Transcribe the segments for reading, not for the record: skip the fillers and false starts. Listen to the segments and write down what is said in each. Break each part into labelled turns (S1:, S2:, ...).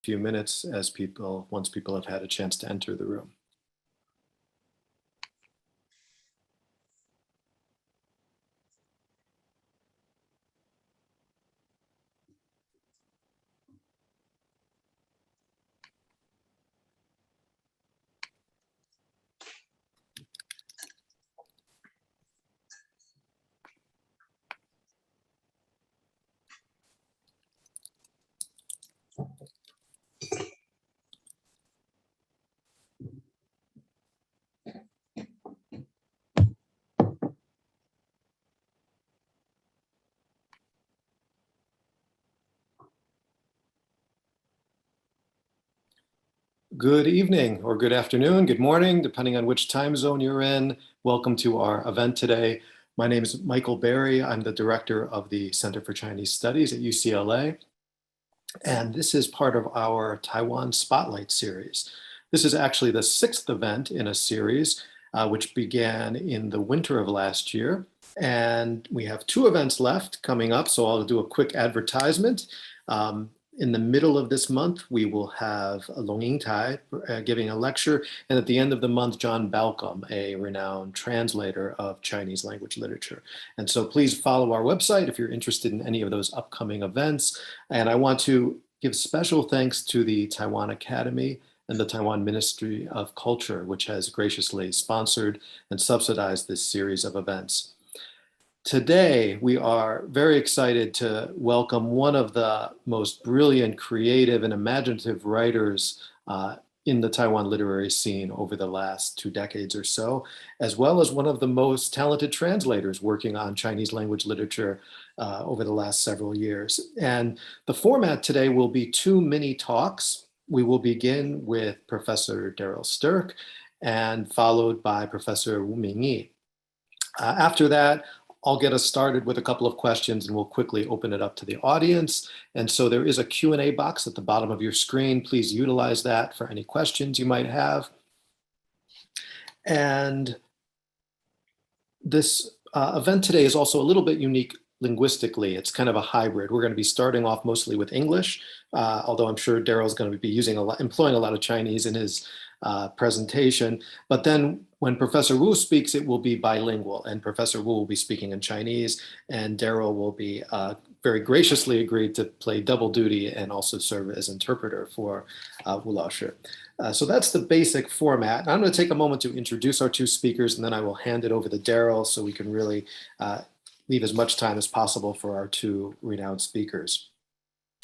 S1: few minutes as once people have had a chance to enter the room. Good evening or good afternoon, good morning, depending on which time zone you're in. Welcome to our event today. My name is Michael Berry. I'm the director of the Center for Chinese Studies at UCLA. And this is part of our Taiwan Spotlight series. This is actually the 6th event in a series, which began in the winter of last year. And we have 2 events left coming up, so I'll do a quick advertisement. In the middle of this month, we will have Long Ying-tai giving a lecture, and at the end of the month, John Balcom, a renowned translator of Chinese language literature. And so please follow our website if you're interested in any of those upcoming events. And I want to give special thanks to the Taiwan Academy and the Taiwan Ministry of Culture, which has graciously sponsored and subsidized this series of events. Today, we are very excited to welcome one of the most brilliant, creative, and imaginative writers in the Taiwan literary scene over the last 2 decades or so, as well as one of the most talented translators working on Chinese language literature over the last several years. And the format today will be 2 mini talks. We will begin with Professor Darryl Sterk and followed by Professor Wu Ming-Yi. After that, I'll get us started with a couple of questions and we'll quickly open it up to the audience. And so there is a Q&A box at the bottom of your screen. Please utilize that for any questions you might have. And this event today is also a little bit unique linguistically. It's kind of a hybrid. We're going to be starting off mostly with English, although I'm sure Darryl's going to be employing a lot of Chinese in his presentation. But then when Professor Wu speaks, it will be bilingual, and Professor Wu will be speaking in Chinese, and Darryl will be very graciously agreed to play double duty and also serve as interpreter for Wu Laoshi. So that's the basic format. And I'm going to take a moment to introduce our 2 speakers, and then I will hand it over to Darryl so we can really leave as much time as possible for our 2 renowned speakers.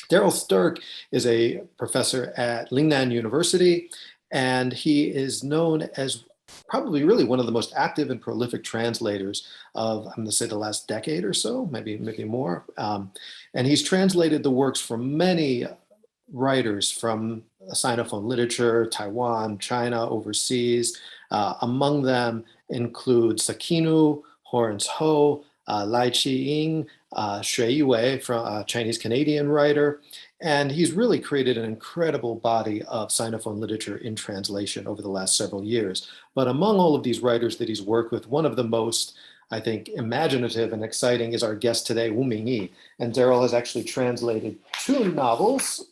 S1: Darryl Sterk is a professor at Lingnan University, and he is known as probably really one of the most active and prolific translators of, I'm going to say, the last decade or so, maybe more. And he's translated the works from many writers from Sinophone literature, Taiwan, China, overseas. Among them include Sakinu, Horace Ho, Lay Chih-Ying, Shui Yue, from a Chinese-Canadian writer. And he's really created an incredible body of Sinophone literature in translation over the last several years. But among all of these writers that he's worked with, one of the most, I think, imaginative and exciting is our guest today, Wu Ming-Yi. And Darryl has actually translated 2 novels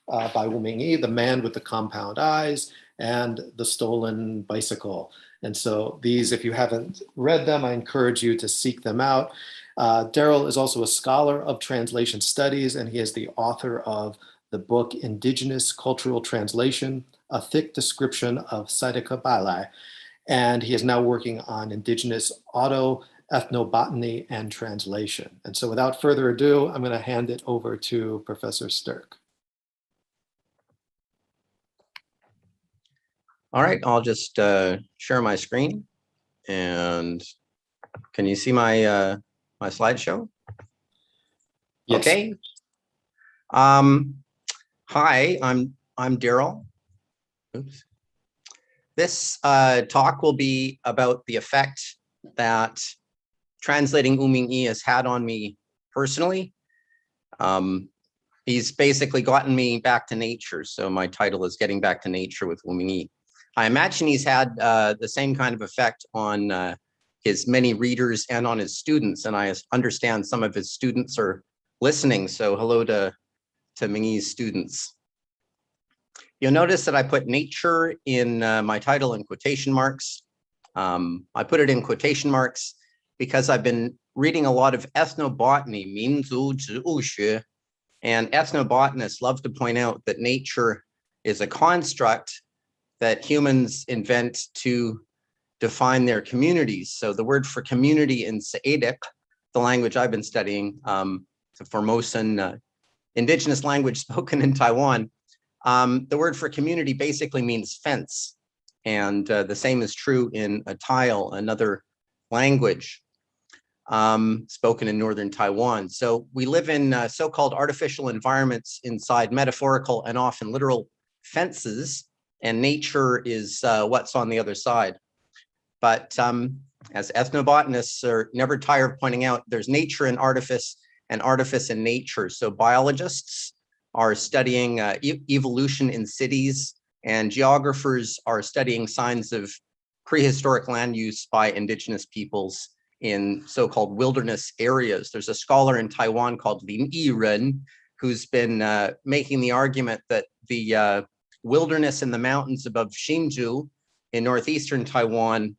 S1: by Wu Ming-Yi, The Man with the Compound Eyes and The Stolen Bicycle. And so these, if you haven't read them, I encourage you to seek them out. Darryl is also a scholar of translation studies, and he is the author of the book Indigenous Cultural Translation, A Thick Description of Seediq Bale. And he is now working on Indigenous autoethnobotany and translation. And so without further ado, I'm going to hand it over to Professor Sterk.
S2: All right, I'll just share my screen. And can you see my my slideshow?
S1: Yes.
S2: Okay. Hi, I'm Darryl. Oops. This talk will be about the effect that translating Wu Ming-Yi has had on me personally. He's basically gotten me back to nature. So my title is Getting Back to Nature with Wu Ming-Yi. I imagine he's had the same kind of effect on his many readers and on his students. And I understand some of his students are listening. So hello to Ming-Yi's students. You'll notice that I put nature in my title in quotation marks. I put it in quotation marks because I've been reading a lot of ethnobotany, 民族植物学, and ethnobotanists love to point out that nature is a construct that humans invent to define their communities. So the word for community in Seediq, the language I've been studying, the Formosan indigenous language spoken in Taiwan, the word for community basically means fence. And the same is true in Atayal, another language spoken in northern Taiwan. So we live in so-called artificial environments inside metaphorical and often literal fences, and nature is what's on the other side. But as ethnobotanists are never tired of pointing out, there's nature in artifice and artifice in nature. So biologists are studying evolution in cities, and geographers are studying signs of prehistoric land use by indigenous peoples in so-called wilderness areas. There's a scholar in Taiwan called Ming-yi who's been making the argument that the wilderness in the mountains above Hsinchu in northeastern Taiwan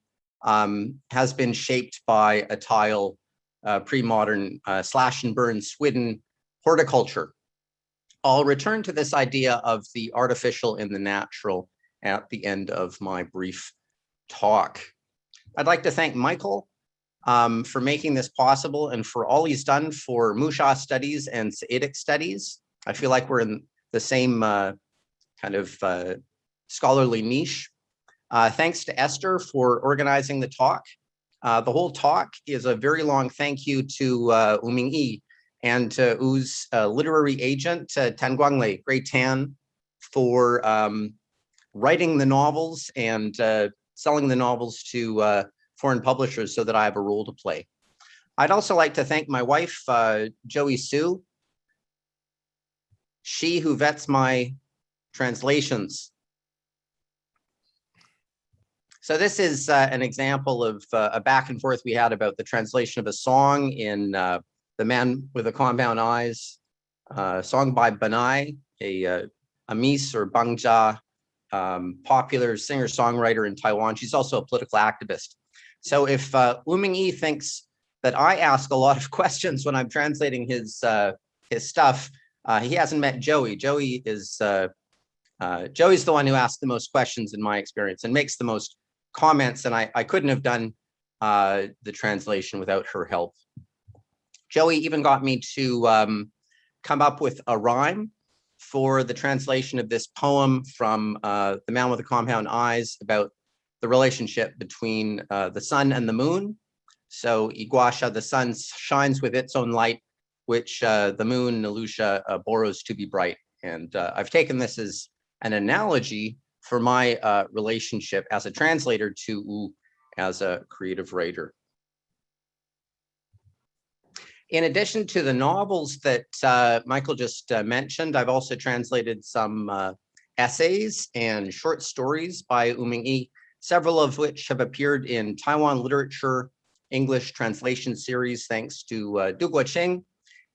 S2: has been shaped by a tile pre-modern slash and burn Swidden horticulture. I'll return to this idea of the artificial and the natural at the end of my brief talk. I'd like to thank Michael for making this possible and for all he's done for Musha studies and Seediq studies. I feel like we're in the same kind of scholarly niche. Thanks to Esther for organizing the talk. The whole talk is a very long thank you to Wu Ming-Yi and to Wu's literary agent, Tan Guanglei, Great Tan, for writing the novels and selling the novels to foreign publishers so that I have a role to play. I'd also like to thank my wife, Joey Sue, she who vets my translations. So this is an example of a back and forth we had about the translation of a song in The Man with the Compound Eyes, song by Banai, a Amis or Bangja, popular singer-songwriter in Taiwan. She's also a political activist. So if Wu Ming-Yi thinks that I ask a lot of questions when I'm translating his stuff, he hasn't met Joey. Joey is Joey's the one who asks the most questions in my experience and makes the most comments, and I couldn't have done the translation without her help. Joey even got me to come up with a rhyme for the translation of this poem from The Man with the Compound Eyes about the relationship between the sun and the moon. So Iguasha, the sun shines with its own light, which the moon, Nalusha, borrows to be bright. And I've taken this as an analogy for my relationship as a translator to Wu as a creative writer. In addition to the novels that Michael just mentioned, I've also translated some essays and short stories by Wu Ming-Yi, several of which have appeared in Taiwan Literature English translation series, thanks to Du Guoqing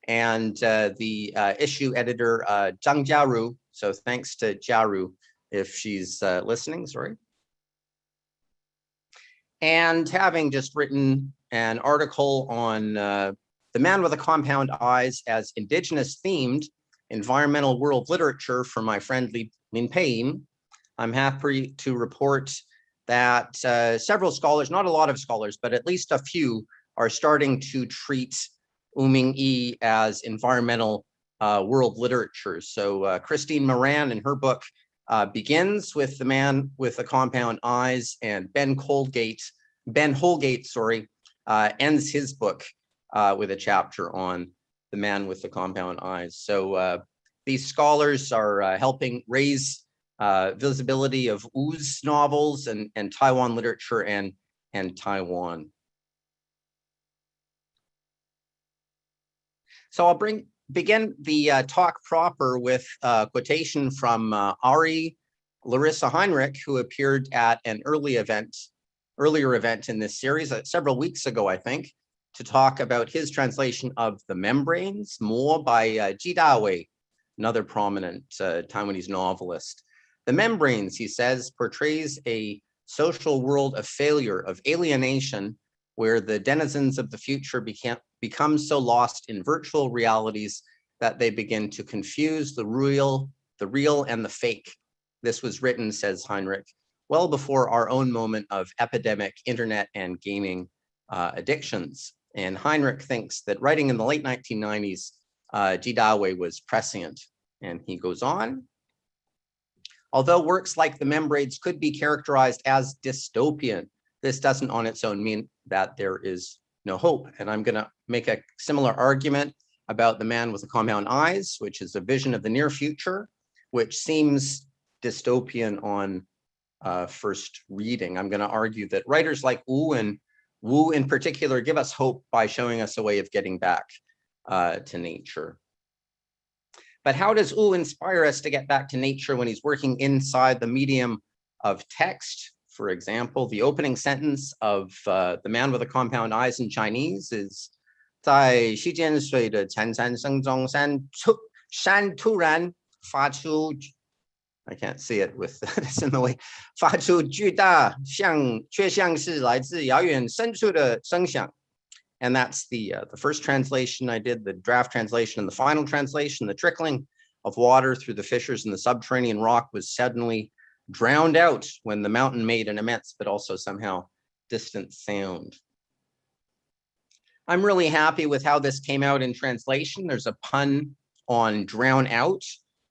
S2: and the issue editor Zhang Jiaru. So thanks to Jiaru if she's listening, sorry. And having just written an article on The Man with the Compound Eyes as Indigenous themed environmental world literature for my friend Lin Pei, I'm happy to report that several scholars, not a lot of scholars, but at least a few, are starting to treat Wu Ming-Yi as environmental world literature. So Christine Moran in her book begins with The Man with the Compound Eyes, and Ben Holgate, ends his book with a chapter on The Man with the Compound Eyes. So these scholars are helping raise visibility of Wu's novels and Taiwan literature and Taiwan. So I'll begin the talk proper with a quotation from Ari Larissa Heinrich, who appeared at an earlier event in this series several weeks ago, I think, to talk about his translation of The Membranes, Mo by Ji Dawei, another prominent Taiwanese novelist. The membranes, he says, portrays a social world of failure, of alienation, where the denizens of the future become so lost in virtual realities that they begin to confuse the real and the fake. This was written, says Heinrich, well before our own moment of epidemic internet and gaming addictions. And Heinrich thinks that writing in the late 1990s, Jidawe was prescient. And he goes on, although works like The Membrades could be characterized as dystopian, this doesn't on its own mean that there is no hope. And I'm gonna make a similar argument about The Man with the Compound Eyes, which is a vision of the near future, which seems dystopian on first reading. I'm gonna argue that writers like Wu and Wu in particular give us hope by showing us a way of getting back to nature. But how does Wu inspire us to get back to nature when he's working inside the medium of text? For example, the opening sentence of The Man with the Compound Eyes in Chinese is 在西间水的潺潺声中，山突然发出 I can't see it with this in the way 发出巨大却像是来自遥远深处的声响. And that's the first translation I did, the draft translation, and the final translation. The trickling of water through the fissures in the subterranean rock was suddenly drowned out when the mountain made an immense but also somehow distant sound. I'm really happy with how this came out in translation. There's a pun on drown out,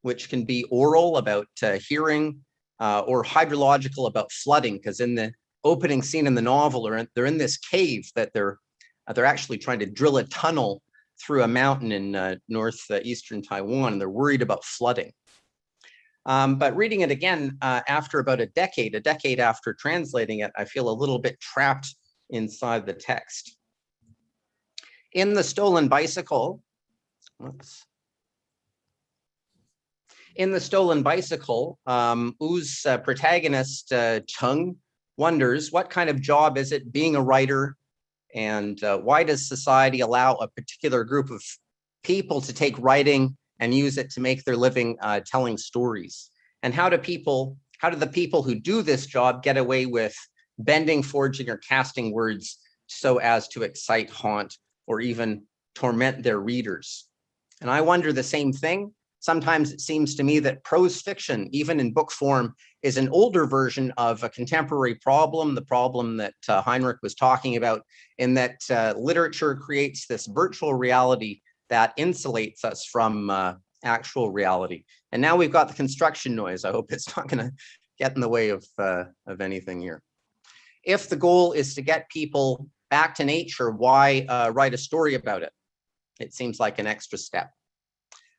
S2: which can be oral about hearing, or hydrological about flooding, because in the opening scene in the novel, they're in this cave that they're actually trying to drill a tunnel through a mountain in northeastern Taiwan, and they're worried about flooding. But reading it again after about a decade after translating it, I feel a little bit trapped inside the text. In The Stolen Bicycle, Wu's protagonist, Cheng, wonders what kind of job is it being a writer, and why does society allow a particular group of people to take writing and use it to make their living telling stories? And how do the people who do this job get away with bending, forging, or casting words so as to excite, haunt, or even torment their readers? And I wonder the same thing. Sometimes it seems to me that prose fiction, even in book form, is an older version of a contemporary problem, the problem that Heinrich was talking about, in that literature creates this virtual reality that insulates us from actual reality. And now we've got the construction noise. I hope it's not going to get in the way of anything here. If the goal is to get people back to nature, why write a story about it? It seems like an extra step.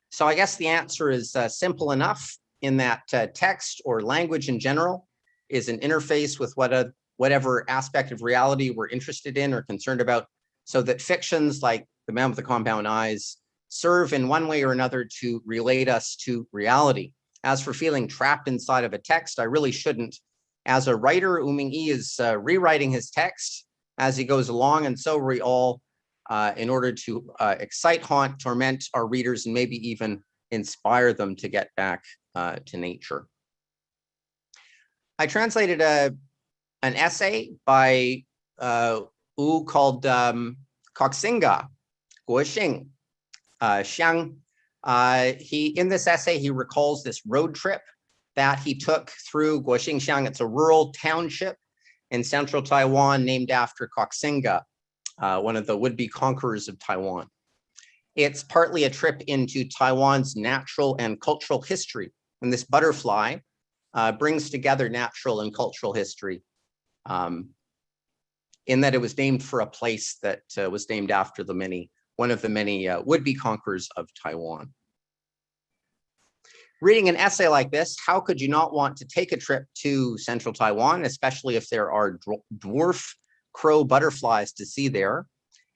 S2: So I guess the answer is simple enough, in that text or language in general is an interface with whatever aspect of reality we're interested in or concerned about, so that fictions like The Man with the Compound Eyes serve in one way or another to relate us to reality. As for feeling trapped inside of a text, I really shouldn't. As a writer, Wu Ming-Yi is rewriting his text as he goes along, and so are we all, in order to excite, haunt, torment our readers, and maybe even inspire them to get back to nature. I translated an essay by Wu called Koxinga, Guoxing, Xiang. In this essay, he recalls this road trip that he took through Guoxingxiang. It's a rural township in central Taiwan named after Koxinga, one of the would-be conquerors of Taiwan. It's partly a trip into Taiwan's natural and cultural history. And this butterfly brings together natural and cultural history, in that it was named for a place that was named after one of the many would-be conquerors of Taiwan. Reading an essay like this, how could you not want to take a trip to central Taiwan, especially if there are dwarf crow butterflies to see there?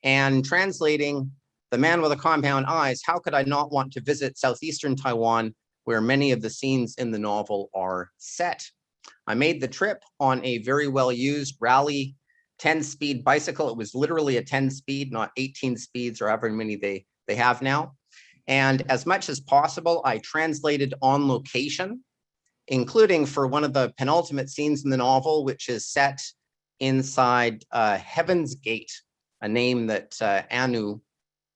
S2: And translating The Man with the Compound Eyes, how could I not want to visit southeastern Taiwan, where many of the scenes in the novel are set? I made the trip on a very well-used Rally 10-speed bicycle. It was literally a 10-speed, not 18 speeds or however many they have now. And as much as possible, I translated on location including for one of the penultimate scenes in the novel, which is set inside Heaven's Gate, a name that Anu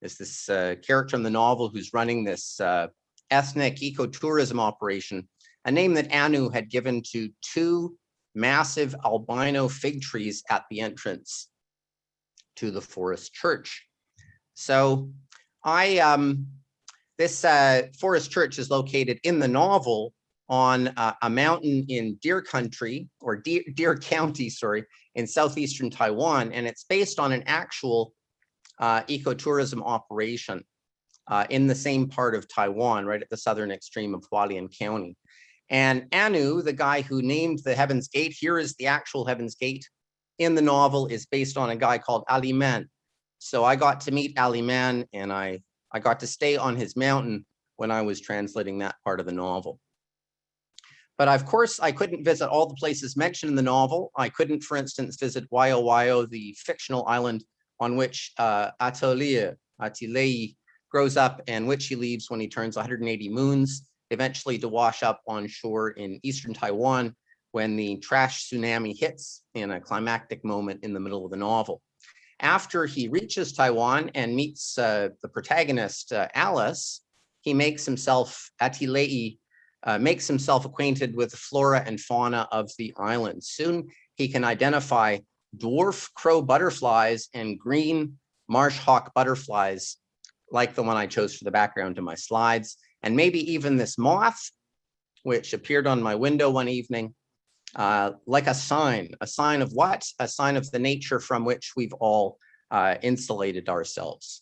S2: is this character in the novel who's running this ethnic ecotourism operation, a name that Anu had given to 2 massive albino fig trees at the entrance to the forest church. So this forest church is located in the novel on a mountain in Deer Country, or Deer County, sorry, in southeastern Taiwan, and it's based on an actual ecotourism operation in the same part of Taiwan, right at the southern extreme of Hualien County. And Anu, the guy who named the Heaven's Gate, here is the actual Heaven's Gate in the novel, is based on a guy called Ali Man. So I got to meet Ali Man, and I got to stay on his mountain when I was translating that part of the novel. But of course, I couldn't visit all the places mentioned in the novel. I couldn't, for instance, visit Waio Waio, the fictional island on which Atelier grows up, and which he leaves when he turns 180 moons, eventually to wash up on shore in eastern Taiwan when the trash tsunami hits in a climactic moment in the middle of the novel. After he reaches Taiwan and meets the protagonist, Alice, he makes himself, makes himself acquainted with the flora and fauna of the island. Soon he can identify dwarf crow butterflies and green marsh hawk butterflies, like the one I chose for the background to my slides, and maybe even this moth, which appeared on my window one evening, like a sign of what? A sign of the nature from which we've all insulated ourselves.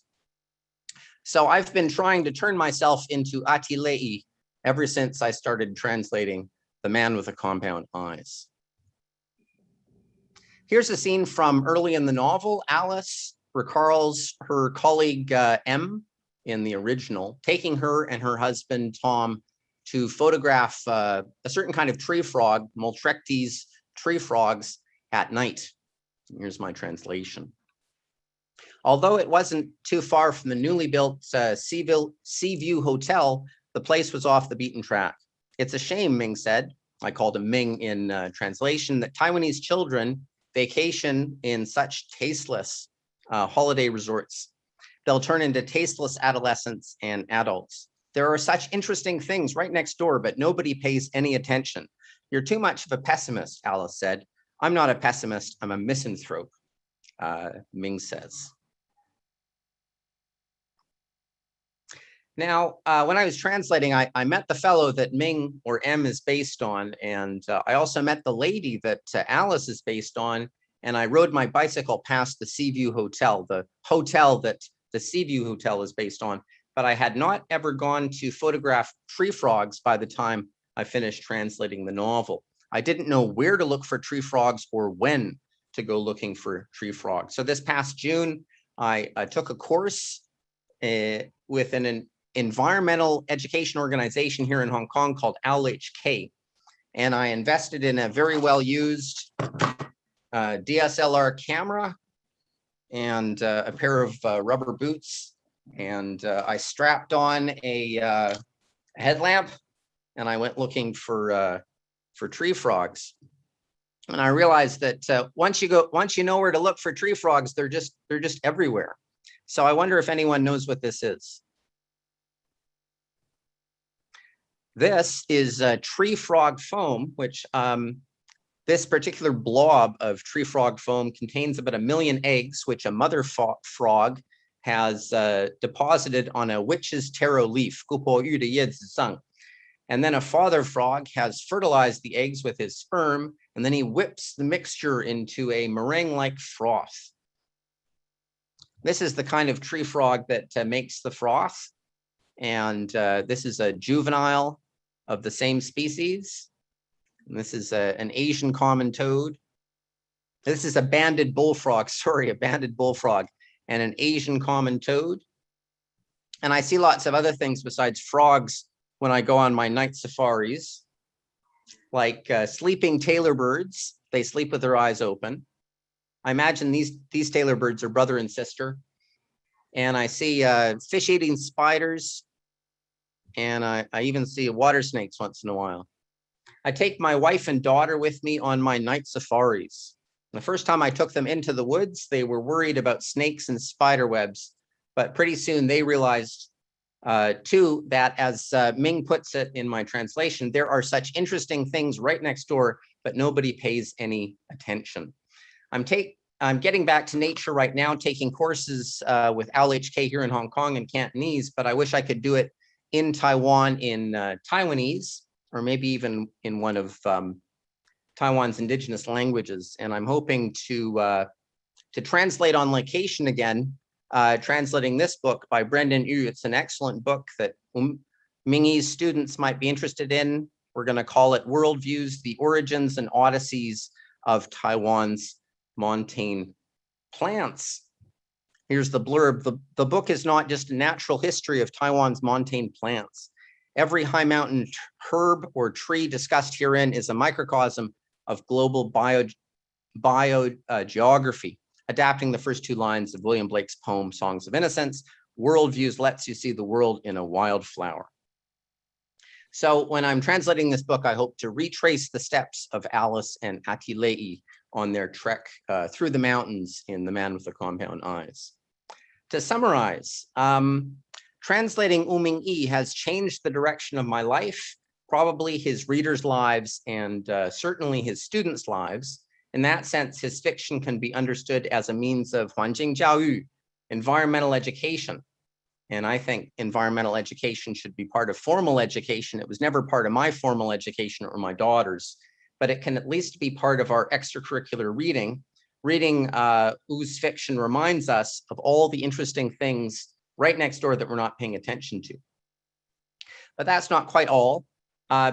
S2: So I've been trying to turn myself into Atilei ever since I started translating The Man with the Compound Eyes. Here's a scene from early in the novel. Alice recalls her colleague M in the original, taking her and her husband Tom to photograph a certain kind of tree frog, Moltrectes tree frogs, at night. Here's my translation. Although it wasn't too far from the newly built Seaview Hotel, the place was off the beaten track. It's a shame, Ming said, I called him Ming in translation, that Taiwanese children vacation in such tasteless holiday resorts. They'll turn into tasteless adolescents and adults. There are such interesting things right next door, but nobody pays any attention. You're too much of a pessimist, Alice said. I'm not a pessimist, I'm a misanthrope, Ming says. Now, when I was translating, I met the fellow that Ming, or M, is based on, and I also met the lady that Alice is based on, and I rode my bicycle past the Seaview Hotel, the hotel that the Seaview Hotel is based on, but I had not ever gone to photograph tree frogs by the time I finished translating the novel. I didn't know where to look for tree frogs or when to go looking for tree frogs. So this past June, I took a course with an environmental education organization here in Hong Kong called LHK. And I invested in a very well-used DSLR camera and a pair of rubber boots. And I strapped on a headlamp, and I went looking for tree frogs. And I realized that once you know where to look for tree frogs, they're just everywhere. So I wonder if anyone knows what this is. This is tree frog foam, which this particular blob of tree frog foam contains about 1 million eggs, which a mother frog has deposited on a witch's taro leaf, 姑婆玉的叶子上. And then a father frog has fertilized the eggs with his sperm, and then he whips the mixture into a meringue-like froth. This is the kind of tree frog that makes the froth. And this is a juvenile of the same species. And this is an Asian common toad. This is a banded bullfrog, sorry, a banded bullfrog and an Asian common toad. And I see lots of other things besides frogs when I go on my night safaris, like sleeping tailor birds. They sleep with their eyes open. I imagine these tailor birds are brother and sister. And I see fish-eating spiders, and I even see water snakes once in a while. I take my wife and daughter with me on my night safaris. The first time I took them into the woods, they were worried about snakes and spider webs, but pretty soon they realized too, that as Ming puts it in my translation, there are such interesting things right next door, but nobody pays any attention. I'm getting back to nature right now, taking courses with LHK here in Hong Kong and Cantonese, but I wish I could do it in Taiwan in Taiwanese, or maybe even in one of Taiwan's indigenous languages. And I'm hoping to translate on location again, translating this book by Brendan Yu. It's an excellent book that Ming-Yi's students might be interested in. We're going to call it Worldviews, the Origins and Odysseys of Taiwan's Montane Plants. Here's the blurb. The book is not just a natural history of Taiwan's montane plants. Every high mountain herb or tree discussed herein is a microcosm of global biogeography, adapting the first two lines of William Blake's poem, Songs of Innocence. Worldviews lets you see the world in a wildflower. So when I'm translating this book, I hope to retrace the steps of Alice and Atilei on their trek through the mountains in The Man with the Compound Eyes. To summarize, translating Wu Ming-Yi has changed the direction of my life, probably his readers' lives, and certainly his students' lives. In that sense, his fiction can be understood as a means of 环境教育, environmental education. And I think environmental education should be part of formal education. It was never part of my formal education or my daughter's, but it can at least be part of our extracurricular reading. Reading Wu's fiction reminds us of all the interesting things right next door that we're not paying attention to. But that's not quite all,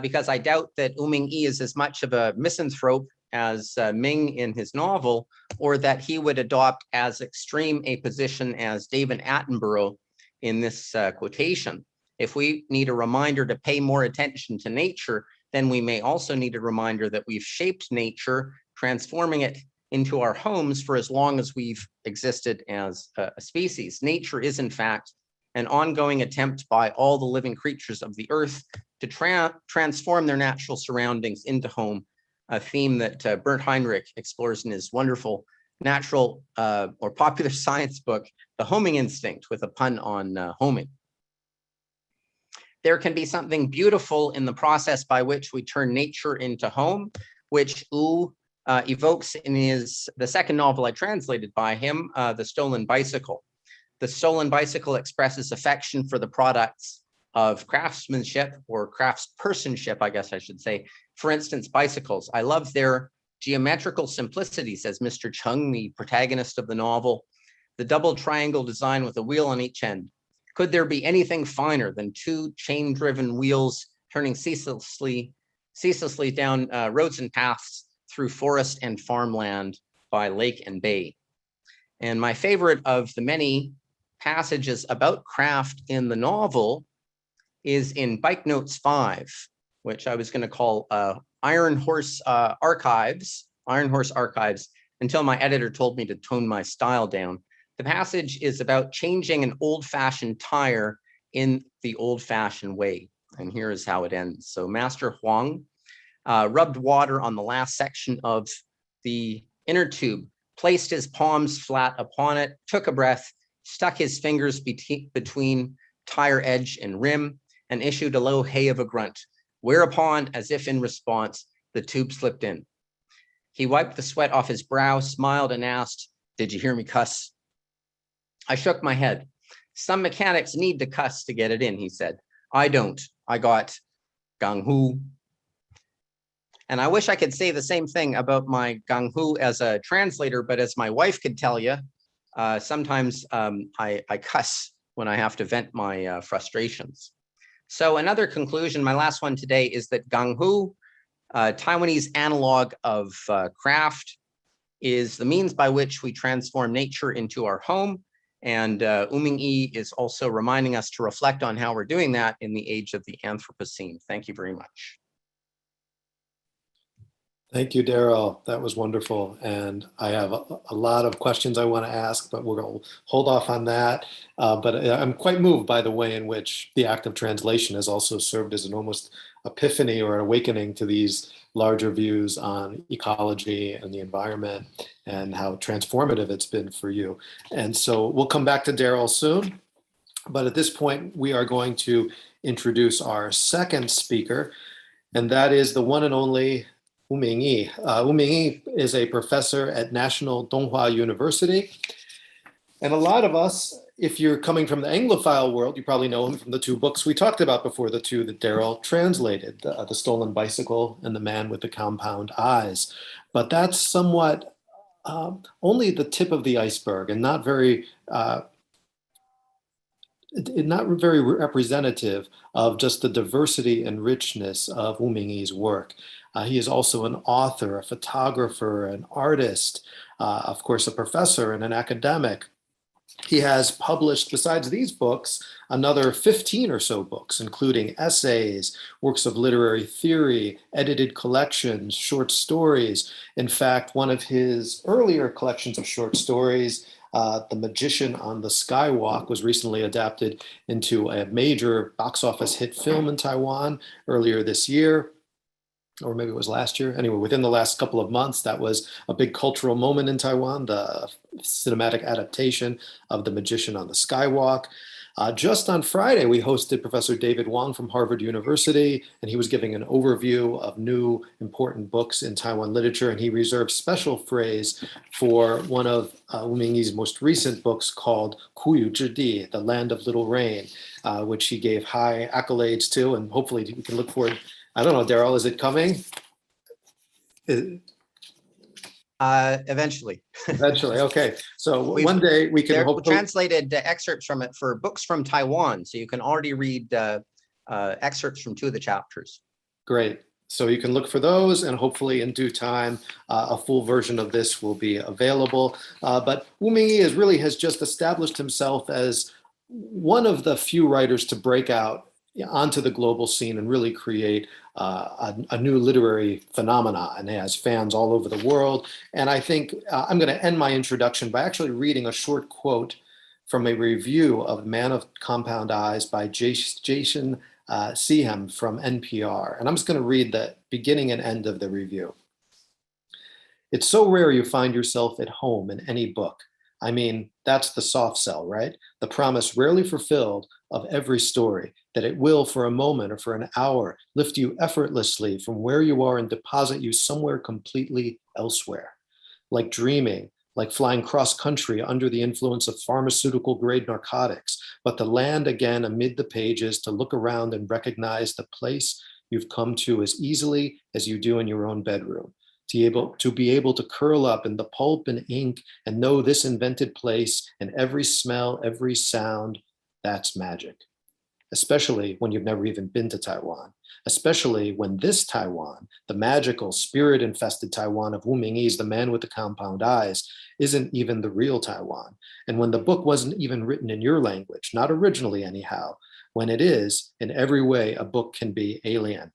S2: because I doubt that Wu Ming-Yi is as much of a misanthrope as Ming in his novel, or that he would adopt as extreme a position as David Attenborough in this quotation. If we need a reminder to pay more attention to nature, then we may also need a reminder that we've shaped nature, transforming it into our homes for as long as we've existed as a species. Nature is, in fact, an ongoing attempt by all the living creatures of the earth to transform their natural surroundings into home, a theme that Bernd Heinrich explores in his wonderful natural or popular science book, The Homing Instinct, with a pun on homing. There can be something beautiful in the process by which we turn nature into home, which Wu evokes in the second novel I translated by him, The Stolen Bicycle. The Stolen Bicycle expresses affection for the products of craftsmanship, or craftspersonship, I guess I should say. For instance, bicycles. I love their geometrical simplicity, says Mr. Chung, the protagonist of the novel. The double triangle design with a wheel on each end. Could there be anything finer than two chain-driven wheels turning ceaselessly down roads and paths through forest and farmland by lake and bay? And my favorite of the many passages about craft in the novel is in Bike Notes 5, which I was going to call Iron Horse Archives, until my editor told me to tone my style down. The passage is about changing an old-fashioned tire in the old-fashioned way. And here is how it ends. So Master Wong rubbed water on the last section of the inner tube, placed his palms flat upon it, took a breath, stuck his fingers between tire edge and rim, and issued a low hey of a grunt, whereupon, as if in response, the tube slipped in. He wiped the sweat off his brow, smiled, and asked, "Did you hear me cuss?" I shook my head. "Some mechanics need to cuss to get it in," he said. "I don't. I got gang hu." And I wish I could say the same thing about my gang hu as a translator, but as my wife could tell you, sometimes I cuss when I have to vent my frustrations. So another conclusion, my last one today, is that gang hu, Taiwanese analog of craft, is the means by which we transform nature into our home. And Wu Ming-Yi is also reminding us to reflect on how we're doing that in the age of the Anthropocene. Thank you very much.
S1: Thank you, Darryl. That was wonderful. And I have a lot of questions I want to ask, but we're going to hold off on that. But I'm quite moved by the way in which the act of translation has also served as an almost epiphany or an awakening to these larger views on ecology and the environment and how transformative it's been for you. And so we'll come back to Darryl soon. But at this point, we are going to introduce our second speaker, and that is the one and only Wu Ming-Yi. Wu Ming-Yi is a professor at National Dong Hwa University. And a lot of us, if you're coming from the Anglophile world, you probably know him from the two books we talked about before, the two that Darryl translated, The Stolen Bicycle and The Man with the Compound Eyes. But that's somewhat only the tip of the iceberg and not very representative of just the diversity and richness of Wu Ming-Yi's work. He is also an author, a photographer, an artist, of course, a professor and an academic. He has published, besides these books, another 15 or so books, including essays, works of literary theory, edited collections, short stories. In fact, one of his earlier collections of short stories, The Magician on the Skywalk, was recently adapted into a major box office hit film in Taiwan earlier this year, or maybe it was last year. Anyway, within the last couple of months, that was a big cultural moment in Taiwan, the cinematic adaptation of The Magician on the Skywalk. Just on Friday, we hosted Professor David Wong from Harvard University, and he was giving an overview of new important books in Taiwan literature, and he reserved special praise for one of Wu Ming-Yi's most recent books called Kuyu Zhidi, The Land of Little Rain, which he gave high accolades to, and hopefully we can look forward. I don't know, Darryl, is it coming?
S2: Eventually.
S1: Eventually, okay. So one day we can hopefully
S2: translated excerpts from it for books from Taiwan, so you can already read excerpts from 2 of the chapters.
S1: Great. So you can look for those, and hopefully in due time, a full version of this will be available. But Wu Ming-Yi has just established himself as one of the few writers to break out onto the global scene and really create a new literary phenomena, and he has fans all over the world. And I think I'm going to end my introduction by actually reading a short quote from a review of Man of Compound Eyes by Jason Seehem from NPR. And I'm just going to read the beginning and end of the review. It's so rare you find yourself at home in any book. I mean, that's the soft sell, right? The promise rarely fulfilled of every story, that it will, for a moment or for an hour, lift you effortlessly from where you are and deposit you somewhere completely elsewhere. Like dreaming, like flying cross-country under the influence of pharmaceutical-grade narcotics, but to land again amid the pages, to look around and recognize the place you've come to as easily as you do in your own bedroom. To be able to curl up in the pulp and ink and know this invented place and every smell, every sound, that's magic. Especially when you've never even been to Taiwan. Especially when this Taiwan, the magical, spirit-infested Taiwan of Wu Ming-Yi's The Man with the Compound Eyes, isn't even the real Taiwan. And when the book wasn't even written in your language, not originally anyhow, when it is, in every way, a book can be alien.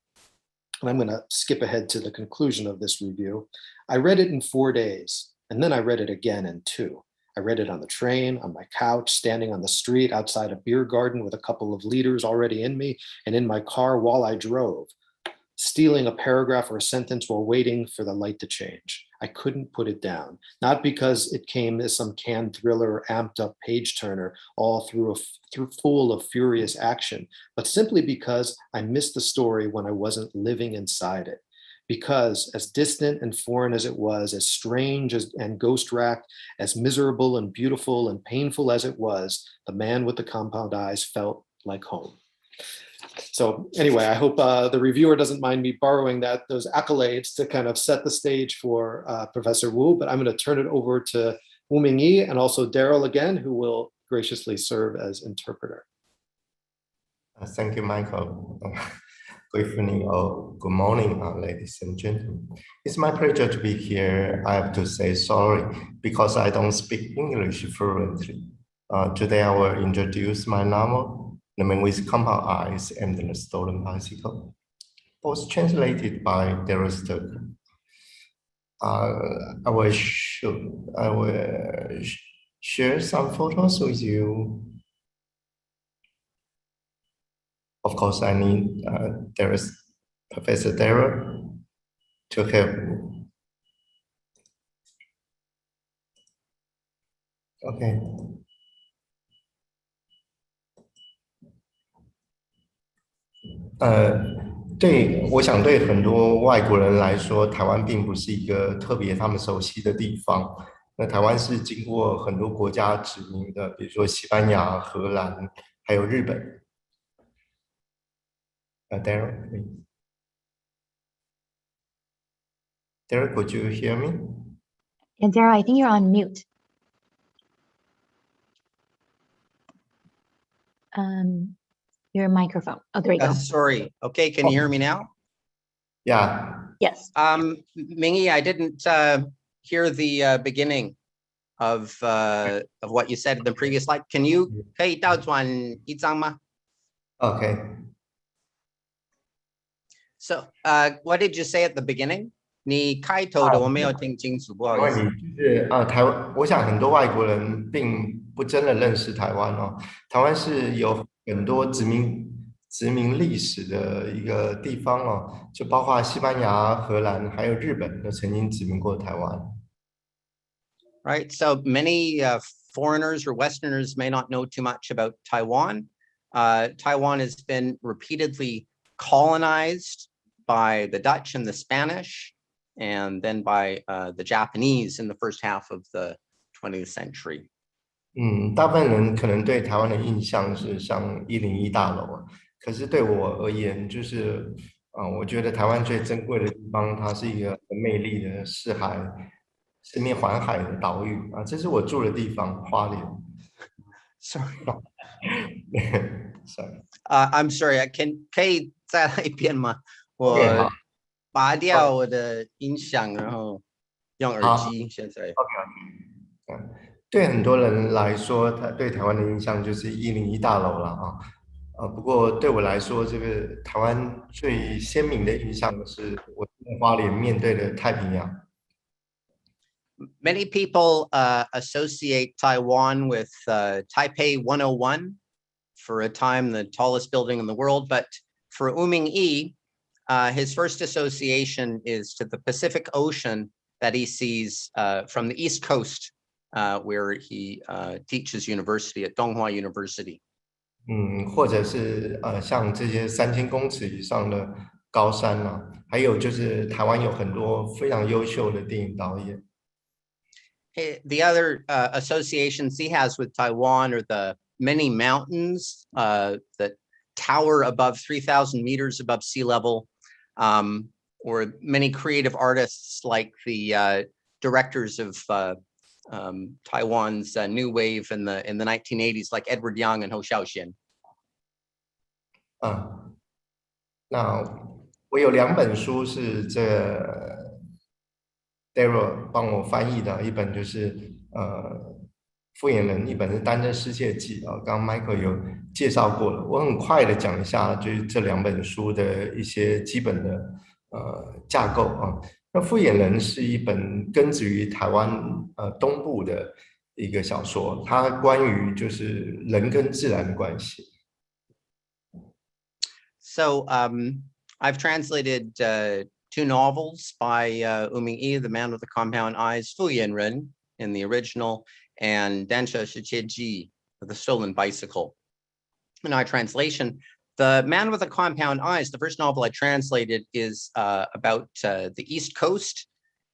S1: And I'm going to skip ahead to the conclusion of this review. I read it in 4 days, and then I read it again in 2. I read it on the train, on my couch, standing on the street outside a beer garden with a couple of liters already in me, and in my car while I drove, stealing a paragraph or a sentence while waiting for the light to change. I couldn't put it down, not because it came as some canned thriller or amped up page turner all through full of furious action, but simply because I missed the story when I wasn't living inside it. Because as distant and foreign as it was, as strange and ghost-racked, as miserable and beautiful and painful as it was, The Man with the Compound Eyes felt like home. So anyway, I hope the reviewer doesn't mind me borrowing those accolades to kind of set the stage for Professor Wu, but I'm going to turn it over to Wu Ming-Yi and also Darryl again, who will graciously serve as interpreter.
S3: Thank you, Michael. Good evening or good morning, ladies and gentlemen. It's my pleasure to be here. I have to say sorry because I don't speak English fluently. Today I will introduce my novel, The Man with Compound Eyes and The Stolen Bicycle, both translated by Darryl Sterk. I will share some photos with you. Of course, I need there is Professor Darryl to help me. Okay. 对，我想对很多外国人来说，台湾并不是一个特别他们熟悉的地方。那台湾是经过很多国家殖民的，比如说西班牙、荷兰，还有日本。Darryl, please. Darryl, could you hear me?
S4: And Darryl, I think you're on mute. Your microphone. Oh, there you go.
S2: Sorry. Okay, can you hear me now?
S3: Yeah.
S4: Yes.
S2: Ming-yi, I didn't hear the beginning of what you said in the previous slide. Can you 可以倒转一张吗?
S3: Okay.
S2: So, what did you say at the beginning? 你开头的我没有听清楚，不好意思。
S3: 就是台湾，我想很多外国人并不真的认识台湾哦。台湾是有很多殖民历史的一个地方哦，就包括西班牙、荷兰还有日本都曾经殖民过台湾。
S2: Right, so many foreigners or Westerners may not know too much about Taiwan. Taiwan has been repeatedly colonized by the Dutch and the Spanish, and then by the Japanese in the first half of the 20th century.
S3: 大部分人可能对台湾的印象是像101大楼啊，可是对我而言，就是我觉得台湾最珍贵的地方，它是一个很美丽的四面环海的岛屿啊，这是我住的地方，花莲。
S2: Sorry.
S3: Sorry.
S2: I'm sorry. 可以再来一遍吗？我拔掉我的音响，然后用耳机。现在。
S3: 对很多人来说，他对台湾的印象就是101大楼了啊。不过对我来说，这个台湾最鲜明的印象是我在花莲面对的太平洋。
S2: Many people associate Taiwan with Taipei 101, for a time the tallest building in the world. But for Wu Ming-Yi, his first association is to the Pacific Ocean that he sees from the East Coast, where he teaches university at Dong Hwa University.
S3: 或者是像这些3000公尺以上的高山啊，还有就是台湾有很多非常优秀的电影导演。
S2: The other associations he has with Taiwan are the many mountains that tower above 3,000 meters above sea level, or many creative artists like the directors of Taiwan's new wave in the 1980s, like Edward Yang and Ho Xiaoxian.
S3: 那我有2本书是Darryl 帮我翻译的，一本就是复眼人，一本是《单车失窃记》啊。刚刚 Michael 有介绍过了，我很快的讲一下，就是这2本书的一些基本的架构啊。那复眼人是一本根植于台湾东部的一个小说，它关于就是人跟自然的关系。
S2: So I've translated 2 novels by Wu Ming-Yi, The Man with the Compound Eyes, Fu Yanren in the original, and 单车失窃记, The Stolen Bicycle. In our translation, The Man with the Compound Eyes, the first novel I translated, is about the East Coast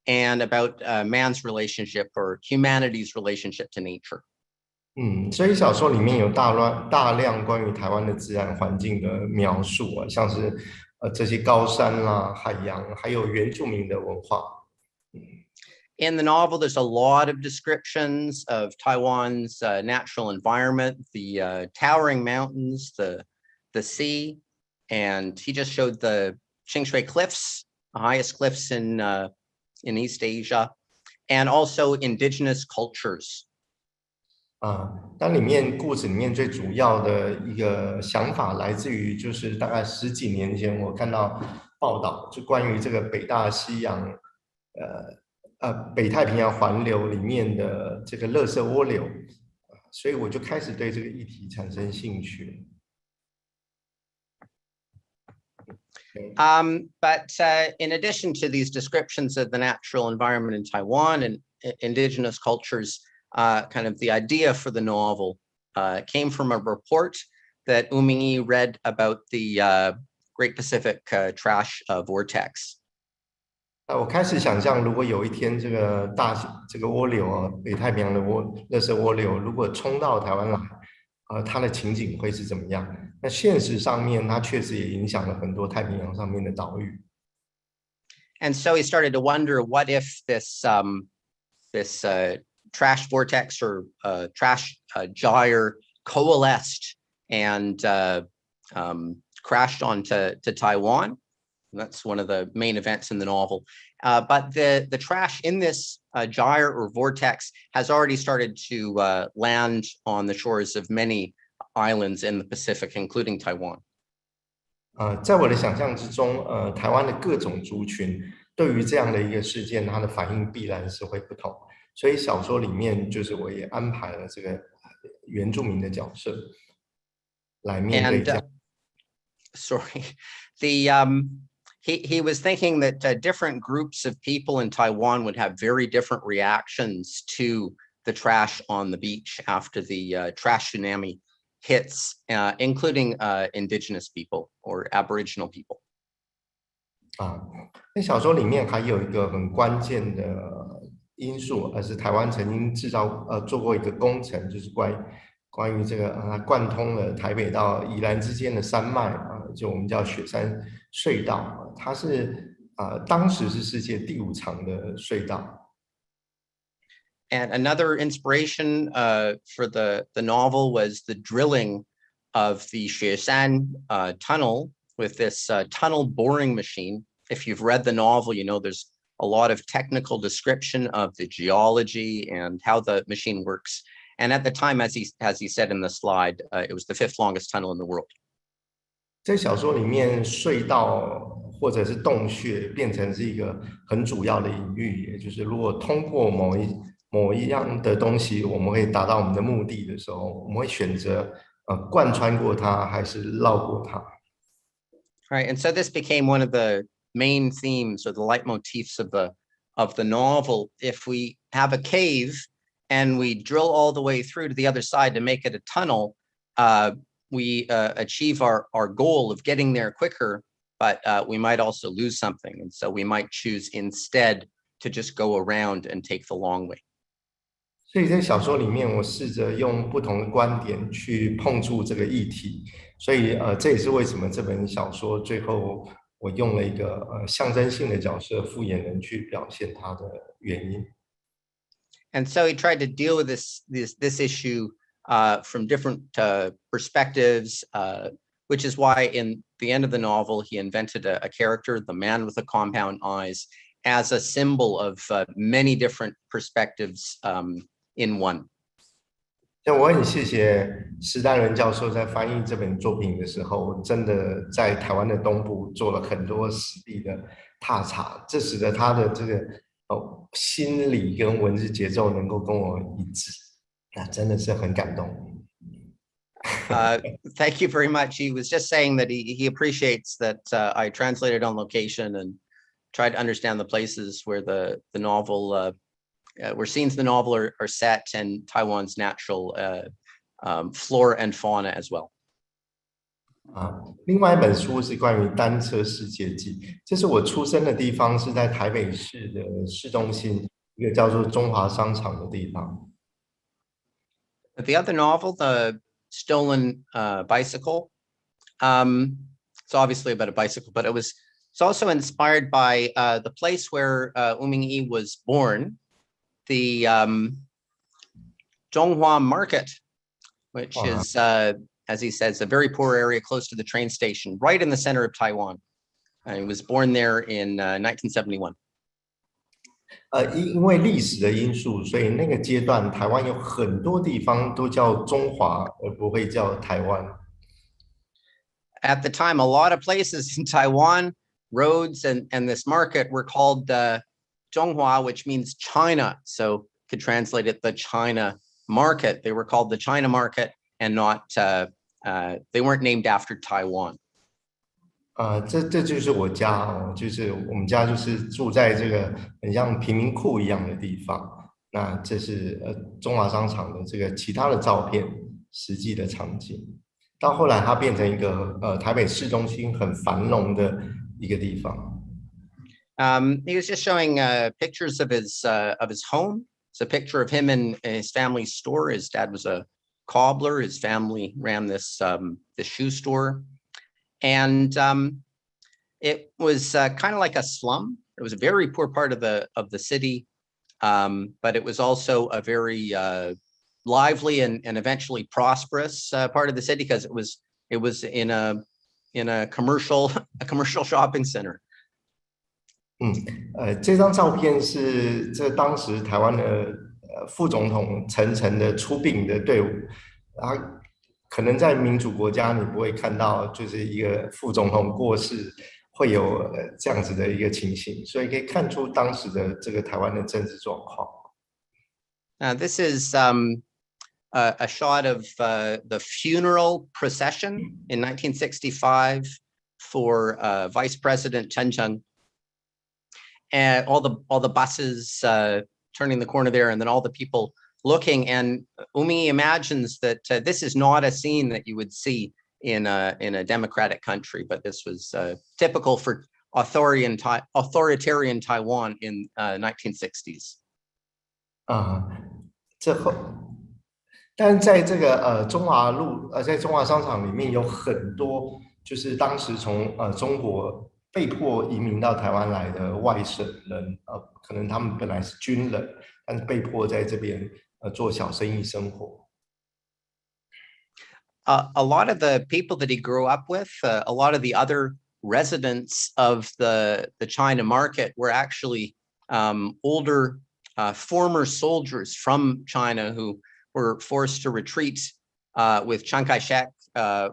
S2: and about man's relationship or humanity's relationship to nature.
S3: 所以小说里面有大量关于台湾的自然环境的描述啊，像是这些高山啦、海洋，还有原住民的文化。
S2: In the novel, there's a lot of descriptions of Taiwan's natural environment, the towering mountains, the sea, and he just showed the Qingshui Cliffs, the highest cliffs in East Asia, and also indigenous cultures.
S3: 但故事里面最主要的一个想法来自于，就是大概10几年前我看到报道，就关于这个北大西洋北太平洋环流里面的这个垃圾涡流，所以我就开始对这个议题产生兴趣。
S2: But in addition to these descriptions of the natural environment in Taiwan and indigenous cultures, kind of the idea for the novel came from a report that Wu Ming-Yi read about the Great Pacific Trash Vortex.
S3: 我开始想象，如果有一天这个涡流啊，北太平洋的垃圾涡流，如果冲到台湾来，它的情景会是怎么样？那现实上面，它确实也影响了很多太平洋上面的岛屿。
S2: And so he started to wonder, what if this trash vortex or trash gyre coalesced and crashed onto Taiwan? That's one of the main events in the novel. But the trash in this gyre or vortex has already started to land on the shores of many islands in the Pacific, including Taiwan.
S3: 在我的想象之中，台湾的各种族群对于这样的一个事件，它的反应必然是会不同。所以小说里面就是我也安排了这个原住民的角色来面对这样。
S2: Sorry, he was thinking that different groups of people in Taiwan would have very different reactions to the trash on the beach after the trash tsunami hits, including indigenous people or Aboriginal people.
S3: 那小说里面还有一个很关键的因素，是台湾曾经做过一个工程，就是关于这个贯通了台北到宜兰之间的山脉就我们叫雪山隧道，它是当时是世界第5长的隧道。
S2: And another inspiration for the novel was the drilling of the Xueshan tunnel with this tunnel boring machine. If you've read the novel, you know there's a lot of technical description of the geology and how the machine works. And at the time, as he said in the slide, it was the 5th longest tunnel in the world.
S3: 在小说里面，隧道或者是洞穴变成是一个很主要的隐喻，也就是如果通过某一样的东西，我们会达到我们的目的的时候，我们会选择贯穿过它还是绕过它。
S2: Right, and so this became one of the main themes or the leitmotifs of the novel. If we have a cave and we drill all the way through to the other side to make it a tunnel, we achieve our goal of getting there quicker, but we might also lose something. And so we might choose instead to just go around and take the long way.
S3: 所以在小说里面，我试着用不同的观点去碰触这个议题，所以这也是为什么这本小说最后我用了一个象征性的角色复眼人去表现它的原因。
S2: And so he tried to deal with this issue from different perspectives, which is why in the end of the novel, he invented a character, the man with the compound eyes, as a symbol of many different perspectives in one.
S3: 我很谢谢石岱崙教授在翻译这本作品的时候，真的在台湾的东部做了很多实地的踏查，这使得他的这个心理跟文字节奏能够跟我一致，那真的是很感动。
S2: Thank you very much. He was just saying that he appreciates that I translated on location and tried to understand the places where the novel, where scenes in the novel are set, and Taiwan's natural flora and fauna as well.
S3: 另外一本书是关于单车世界记，这是我出生的地方，是在台北市的市中心，一个叫做中华商场的地方。
S2: The other novel, The Stolen Bicycle, it's obviously about a bicycle, but it's also inspired by the place where Wu Ming-Yi was born, the Donghua Market, which is, as he says, a very poor area close to the train station, right in the center of Taiwan. He was born there in 1971.
S3: 因为历史的因素，所以那个阶段台湾有很多地方都叫中华，而不会叫台湾。
S2: At the time, a lot of places in Taiwan, roads and this market were called Donghua, which means China. So could translate it the China market. They were called the China market and not, they weren't named after Taiwan.
S3: 这就是我家哦，就是我们家就是住在这个很像贫民窟一样的地方。那这是中华商场的这个其他的照片，实际的场景。到后来它变成一个台北市中心很繁荣的一个地方。
S2: He was just showing pictures of his home. It's a picture of him in his family's store. His dad was a cobbler. His family ran this shoe store, and it was kind of like a slum. It was a very poor part of the city, but it was also a very lively and eventually prosperous part of the city because it was in a commercial shopping center.
S3: 这张照片是当时台湾的副总统层层的出殡的队伍，可能在民主国家你不会看到，就是一个副总统过世会有这样子的一个情形，所以可以看出当时的这个台湾的政治状况。
S2: This is a shot of the funeral procession in 1965 for Vice President Chen Cheng. And all the buses turning the corner there, and then all the people looking. And Umi imagines that this is not a scene that you would see in a democratic country, but this was typical for authoritarian Taiwan in 1960s.
S3: 但在这个中华路在中华商场里面有很多，就是当时从中国被迫移民到台湾来的外省人，可能他们本来是军人，但是被迫在这边做小生意生活。
S2: A lot of the people that he grew up with, a lot of the other residents of the China market were actually older former soldiers from China who were forced to retreat with Chiang Kai-shek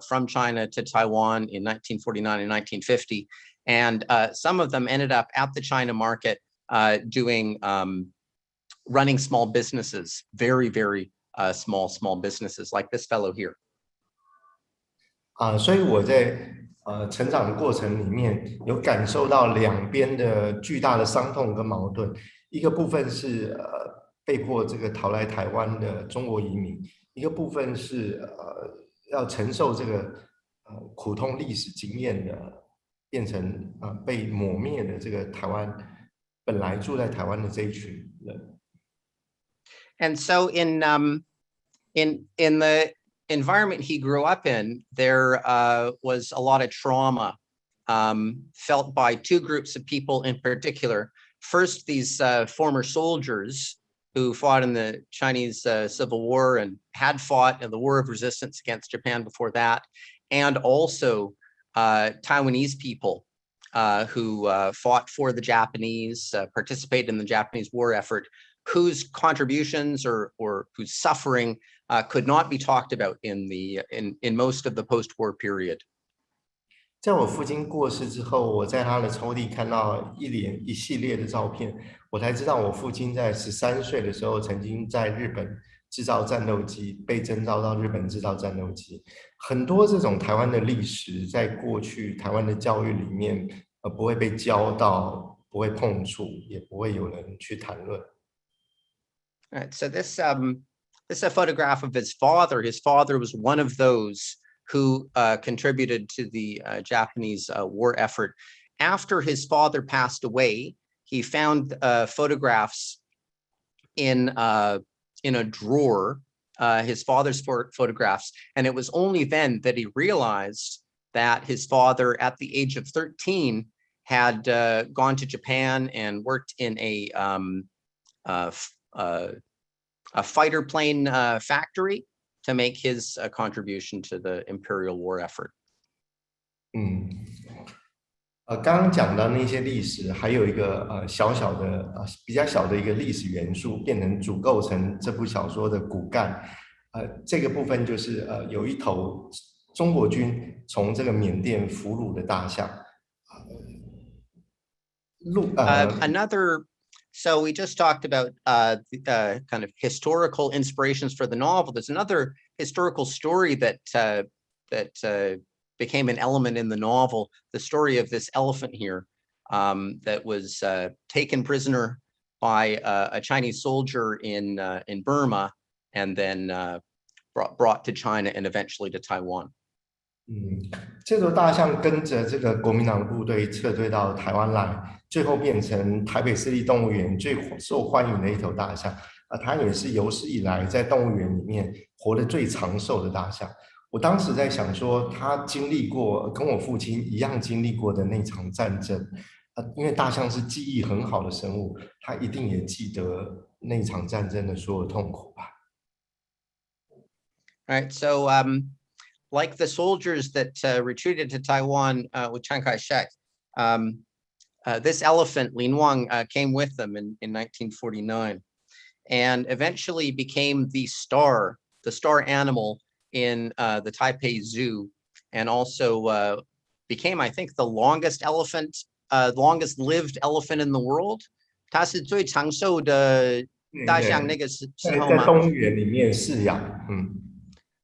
S2: from China to Taiwan in 1949 and 1950. And some of them ended up at the China market running small businesses, very, very small businesses like this fellow here.
S3: 所以我在成长的过程里面有感受到两边的巨大的伤痛跟矛盾，一个部分是被迫这个逃来台湾的中国移民，一个部分是要承受这个苦痛历史经验的。变成被抹灭的这个台湾本来住在台湾的这一群人。
S2: And so in the environment he grew up in, there was a lot of trauma felt by two groups of people in particular. First, these former soldiers who fought in the Chinese Civil War and had fought in the War of Resistance against Japan before that, and also Taiwanese people who fought for the Japanese, participated in the Japanese war effort, whose contributions or whose suffering could not be talked about in most of the post-war period.
S3: 在我父亲过世之后，我在他的抽屉看到一系列的照片，我才知道我父亲在13岁的时候曾经在日本制造战斗机，被征召到日本制造战斗机。很多这种台湾的历史，在过去台湾的教育里面，不会被教到，不会碰触，也不会有人去谈论。
S2: Right, so this is a photograph of his father. His father was one of those who contributed to the Japanese war effort. After his father passed away, he found photographs in a drawer, his father's photographs, and it was only then that he realized that his father, at the age of 13, had gone to Japan and worked in a fighter plane factory to make his contribution to the imperial war effort.
S3: 刚刚讲到那些历史，还有一个比较小的一个历史元素，变成主构成这部小说的骨干。这个部分就是有一头中国军从这个缅甸俘虏的大象。
S2: So we just talked about the kind of historical inspirations for the novel. There's another historical story that became an element in the novel, the story of this elephant here that was taken prisoner by a Chinese soldier in Burma and then brought to China and eventually to Taiwan.
S3: 这头大象跟着这个国民党的部队撤退到台湾来，最后变成台北市立动物园最受欢迎的一头大象。它也是有史以来在动物园里面活得最长寿的大象。我当时在想说，他经历过跟我父亲一样经历过的那场战争，因为大象是记忆很好的生物，他一定也记得那场战争的所有痛苦吧。
S2: Right, so like the soldiers that retreated to Taiwan with Chiang Kai-shek, this elephant, Lin Wang, came with them in 1949 and eventually became the star animal in the Taipei Zoo, and also became, I think, the longest lived elephant in the world. 它是最长寿的大象那个时候吗？
S3: 在动物园里面饲养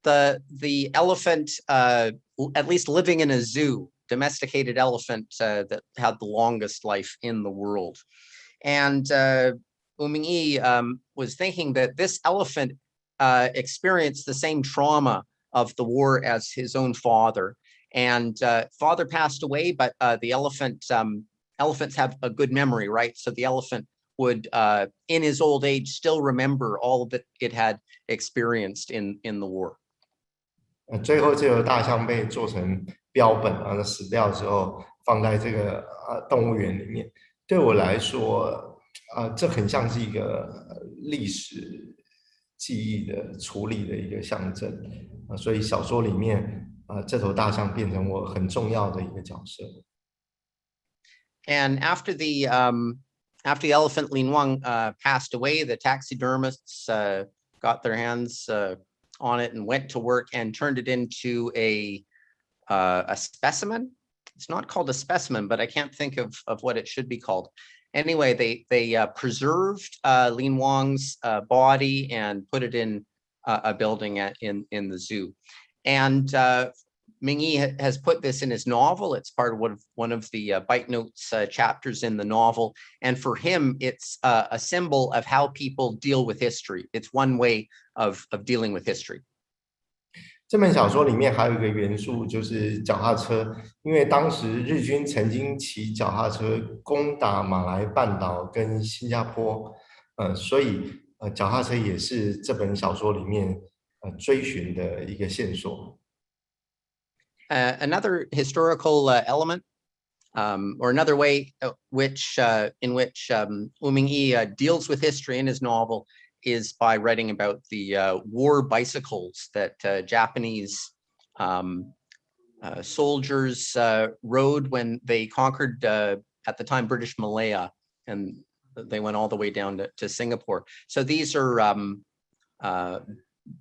S3: ，The
S2: elephant, at least living in a zoo, domesticated elephant that had the longest life in the world. And Wu Ming-Yi was thinking that this elephant experienced the same trauma of the war as his own father. And father passed away, but the elephants have a good memory, right? So the elephant would, in his old age, still remember all that it had experienced in the war.
S3: 最后这头大象被做成标本，死掉之后放在这个动物园里面。对我来说，这很像是一个历史记忆的处理的一个象征，所以小说里面这头大象变成我很重要的一个角色。
S2: And after the elephant Lin Wang passed away, the taxidermists got their hands on it and went to work and turned it into a specimen. It's not called a specimen, but I can't think of what it should be called. Anyway, they preserved Lin Wang's body and put it in a building in the zoo. And Ming-Yi has put this in his novel. It's part of one of the bite notes chapters in the novel. And for him, it's a symbol of how people deal with history. It's one way of dealing with history.
S3: 这本小说里面还有一个元素，就是脚踏车。因为当时日军曾经骑脚踏车攻打马来半岛跟新加坡，所以脚踏车也是这本小说里面追寻的一个线索。
S2: Another historical element, or another way in which Wu Ming-Yi deals with history in his novel, is by writing about the war bicycles that Japanese soldiers rode when they conquered, at the time, British Malaya, and they went all the way down to Singapore. So these are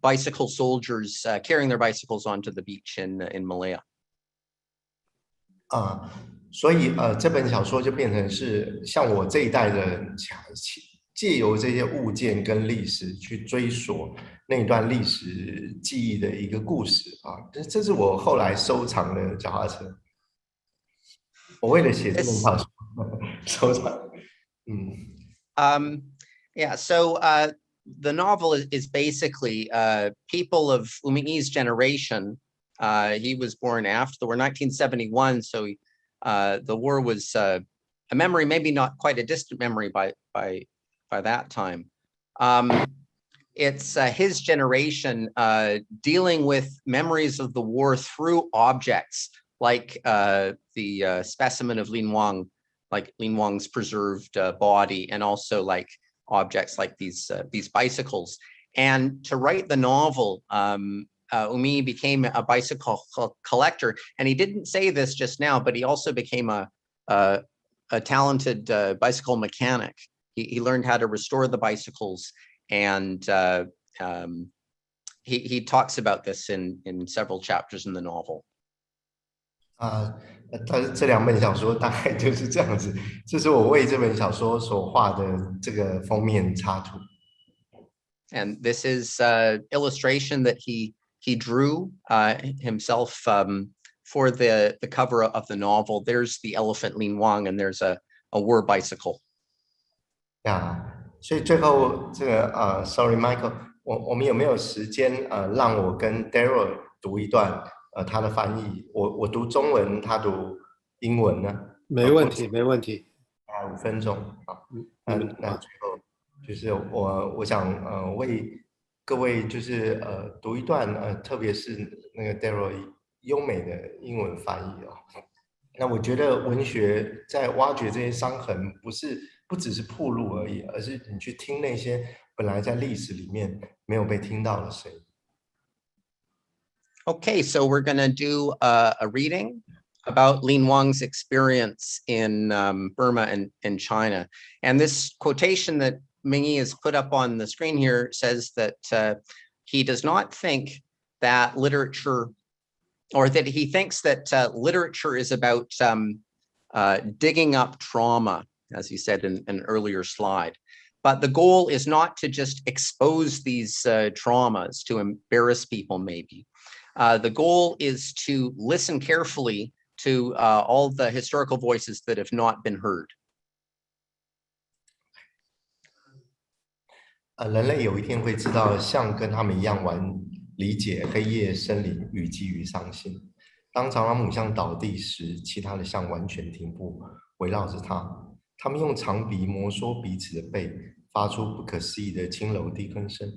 S2: bicycle soldiers carrying their bicycles onto the beach in Malaya.
S3: 所以这本小说就变成是像我这一代的人借由这些物件跟历史去追索那段历史记忆的一个故事这是我后来收藏的脚踏车。我为了写这本小说收藏。
S2: Yeah, so the novel is basically people of Wu Ming-Yi's generation. He was born after the war, 1971, so the war was a memory, maybe not quite a distant memory by that time. It's his generation dealing with memories of the war through objects like the specimen of Lin Wang, like Lin Wang's preserved body, and also like objects like these bicycles. And to write the novel, Wu Ming-Yi became a bicycle collector, and he didn't say this just now, but he also became a talented bicycle mechanic. He learned how to restore the bicycles, and he talks about this in several chapters in the novel.
S3: 啊，这两本小说大概就是这样子，这是我为这本小说所画的这个封面插图。
S2: And this is illustration that he drew himself for the cover of the novel. There's the elephant Lin Wang, and there's a war bicycle.
S3: 所以最后这个sorry Michael，我们有没有时间让我跟 Darryl 读一段他的翻译？我读中文，他读英文呢？
S1: 没问题，没问题。
S3: 5分钟啊。那最后就是我想为各位就是读一段特别是那个 Darryl 优美的英文翻译哦。那我觉得文学在挖掘这些伤痕，不只是铺路而已，而是你去听那些本来在历史里面没有被听到的声音。
S2: Okay, so we're going to do a reading about Lin Wang's experience in Burma and China. And this quotation that Ming-yi has put up on the screen here says that he does not think that literature, or that he thinks that literature is about digging up trauma, as he said in an earlier slide. But the goal is not to just expose these traumas to embarrass people, maybe. The goal is to listen carefully to all the historical voices that have not been heard.
S3: 人类有一天会知道，像跟他们一样玩理解黑夜森林与基于伤心。当长老母象倒地时，其他的象完全停步，围绕着它。他们用长鼻摩挲彼此的背，发出不可思议的轻柔低吭声。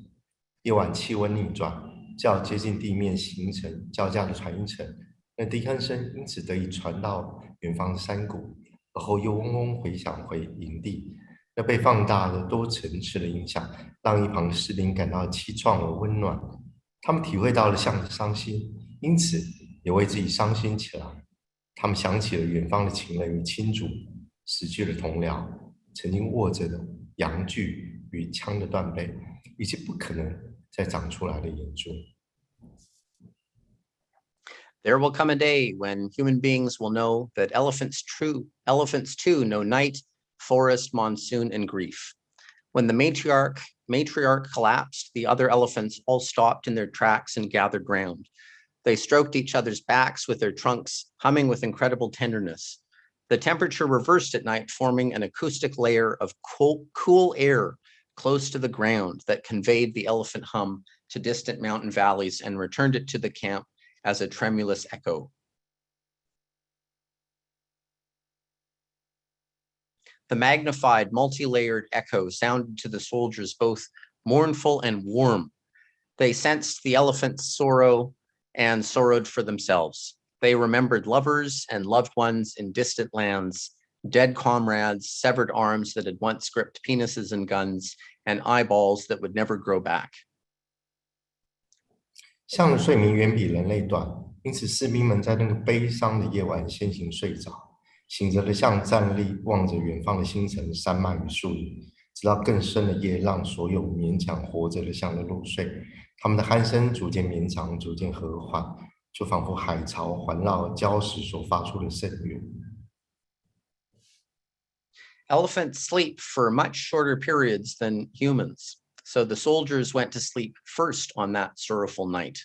S3: 夜晚气温逆转，较接近地面形成交加的传音层，那低吭声因此得以传到远方的山谷，而后又嗡嗡回响回营地。那被放大的多层次的影响，让一旁的士兵感到凄怆而温暖。他们体会到了象的伤心，因此也为自己伤心起来。他们想起了远方的情人与亲主，死去了同僚，曾经握着的阳具与枪的断背，以及不可能再长出来的眼珠。
S2: There will come a day when human beings will know that elephants too know night, forest, monsoon, and grief. When the matriarch collapsed, the other elephants all stopped in their tracks and gathered round. They stroked each other's backs with their trunks, humming with incredible tenderness. The temperature reversed at night, forming an acoustic layer of cool air close to the ground that conveyed the elephant hum to distant mountain valleys and returned it to the camp as a tremulous echo. The magnified, multi-layered echo sounded to the soldiers both mournful and warm. They sensed the elephant's sorrow and sorrowed for themselves. They remembered lovers and loved ones in distant lands, dead comrades, severed arms that had once gripped penises and guns, and eyeballs that would never grow back.
S3: 象的睡眠远比人类短，因此士兵们在那个悲伤的夜晚先行睡着。醒着的象站立，望着远方的星辰、山脉与树林，直到更深的夜让所有勉强活着的象都入睡。他们的鼾声逐渐绵长，逐渐和缓，就仿佛海潮环绕礁石所发出的圣乐。
S2: Elephants sleep for much shorter periods than humans, so the soldiers went to sleep first on that sorrowful night.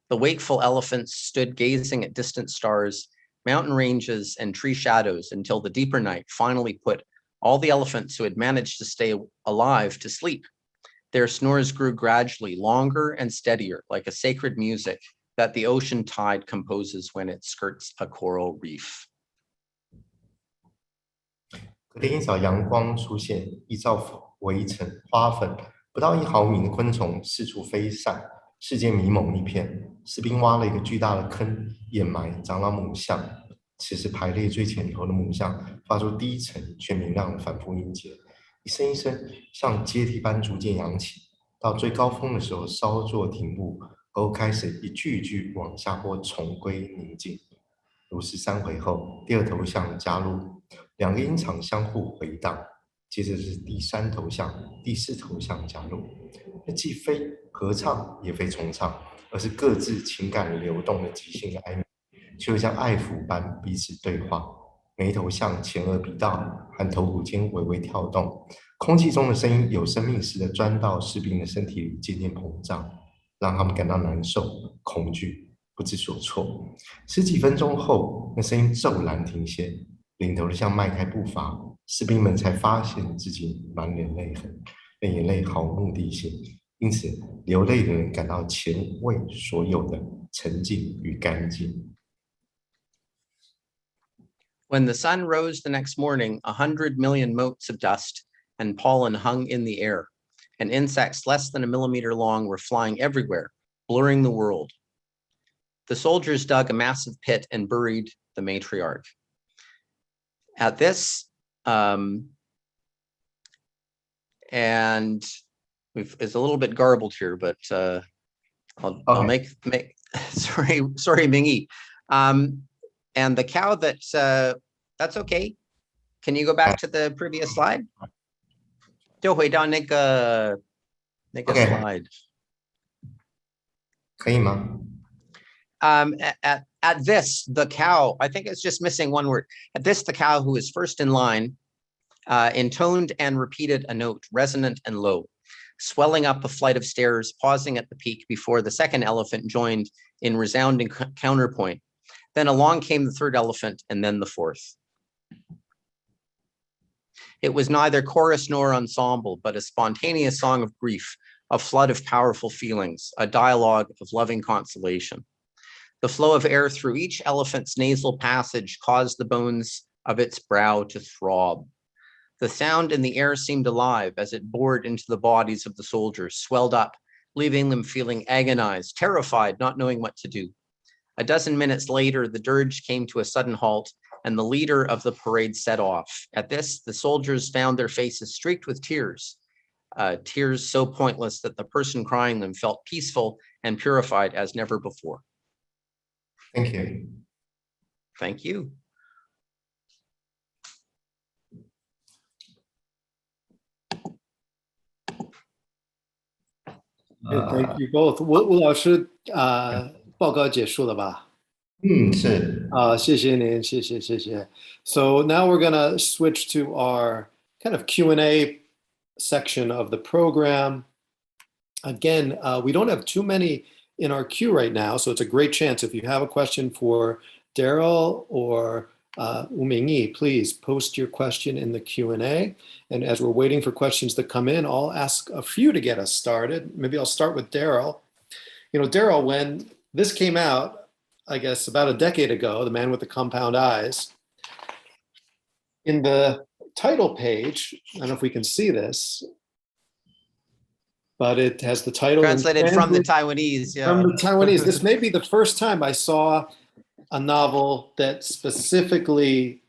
S2: The wakeful elephants stood gazing at distant stars, mountain ranges, and tree shadows until the deeper night finally put all the elephants who had managed to stay alive to sleep. Their snores grew gradually longer and steadier, like a sacred music that the ocean tide composes when it skirts a coral reef.
S3: 隔天一早，阳光出现，依照围成花粉，不到1毫米的昆虫四处飞散，世界迷蒙一片。士兵挖了一个巨大的坑，掩埋长老母象。此时排列最前头的母象发出低沉却明亮的反复音节，一声一声像阶梯般逐渐扬起，到最高峰的时候稍作停步，而后开始一句一句往下坡重归宁静。如是3回后，第2头象加入，2个音场相互回荡，接着是第3头象、第4头象加入。那既非合唱也非重唱，而是各自情感流动的即兴的哀鸣。却又像爱抚般彼此对话，眉头向前额比道，和头骨间微微跳动。空气中的声音有生命似的钻到士兵的身体里，渐渐膨胀，让他们感到难受、恐惧、不知所措。十几分钟后，那声音骤然停歇，领头的像迈开步伐，士兵们才发现自己满脸泪痕，连眼泪毫无目的性。因此，流泪的人感到前未所有的沉静与干净。
S2: When the sun rose the next morning, 100 million motes of dust and pollen hung in the air, and insects less than a millimeter long were flying everywhere, blurring the world. The soldiers dug a massive pit and buried the matriarch. At this, and it's a little bit garbled here, but I'll make sorry, Ming-yi. And the cow that's okay. Can you go back to the previous slide? 就回到那个 slide.
S3: 可以吗？
S2: At this, the cow, I think it's just missing one word. At this, the cow who is first in line intoned and repeated a note, resonant and low, swelling up a flight of stairs, pausing at the peak before the second elephant joined in resounding counterpoint. Then along came the third elephant, and then the fourth. It was neither chorus nor ensemble, but a spontaneous song of grief, a flood of powerful feelings, a dialogue of loving consolation. The flow of air through each elephant's nasal passage caused the bones of its brow to throb. The sound in the air seemed alive as it bored into the bodies of the soldiers, swelled up, leaving them feeling agonized, terrified, not knowing what to do. A dozen minutes later, the dirge came to a sudden halt, and the leader of the parade set off. At this, the soldiers found their faces streaked with tears, tears so pointless that the person crying them felt peaceful and purified as never before.
S3: Thank you.
S2: Thank you.
S1: Thank you both. 吴老师报告结束了吧？
S3: 是。
S1: 谢谢您，谢谢。So now we're gonna switch to our kind of Q&A section of the program. Again, we don't have too many in our queue right now, so it's a great chance. If you have a question for Darryl or Wu Ming-Yi, please post your question in the Q&A. And as we're waiting for questions to come in, I'll ask a few to get us started. Maybe I'll start with Darryl. You know, Darryl, when this came out, I guess about a decade ago, The Man with the Compound Eyes, in the title page, I don't know if we can see this, but it has the title
S2: translated from the Taiwanese. Yeah.
S1: From the Taiwanese. This may be the first time I saw a novel that specifically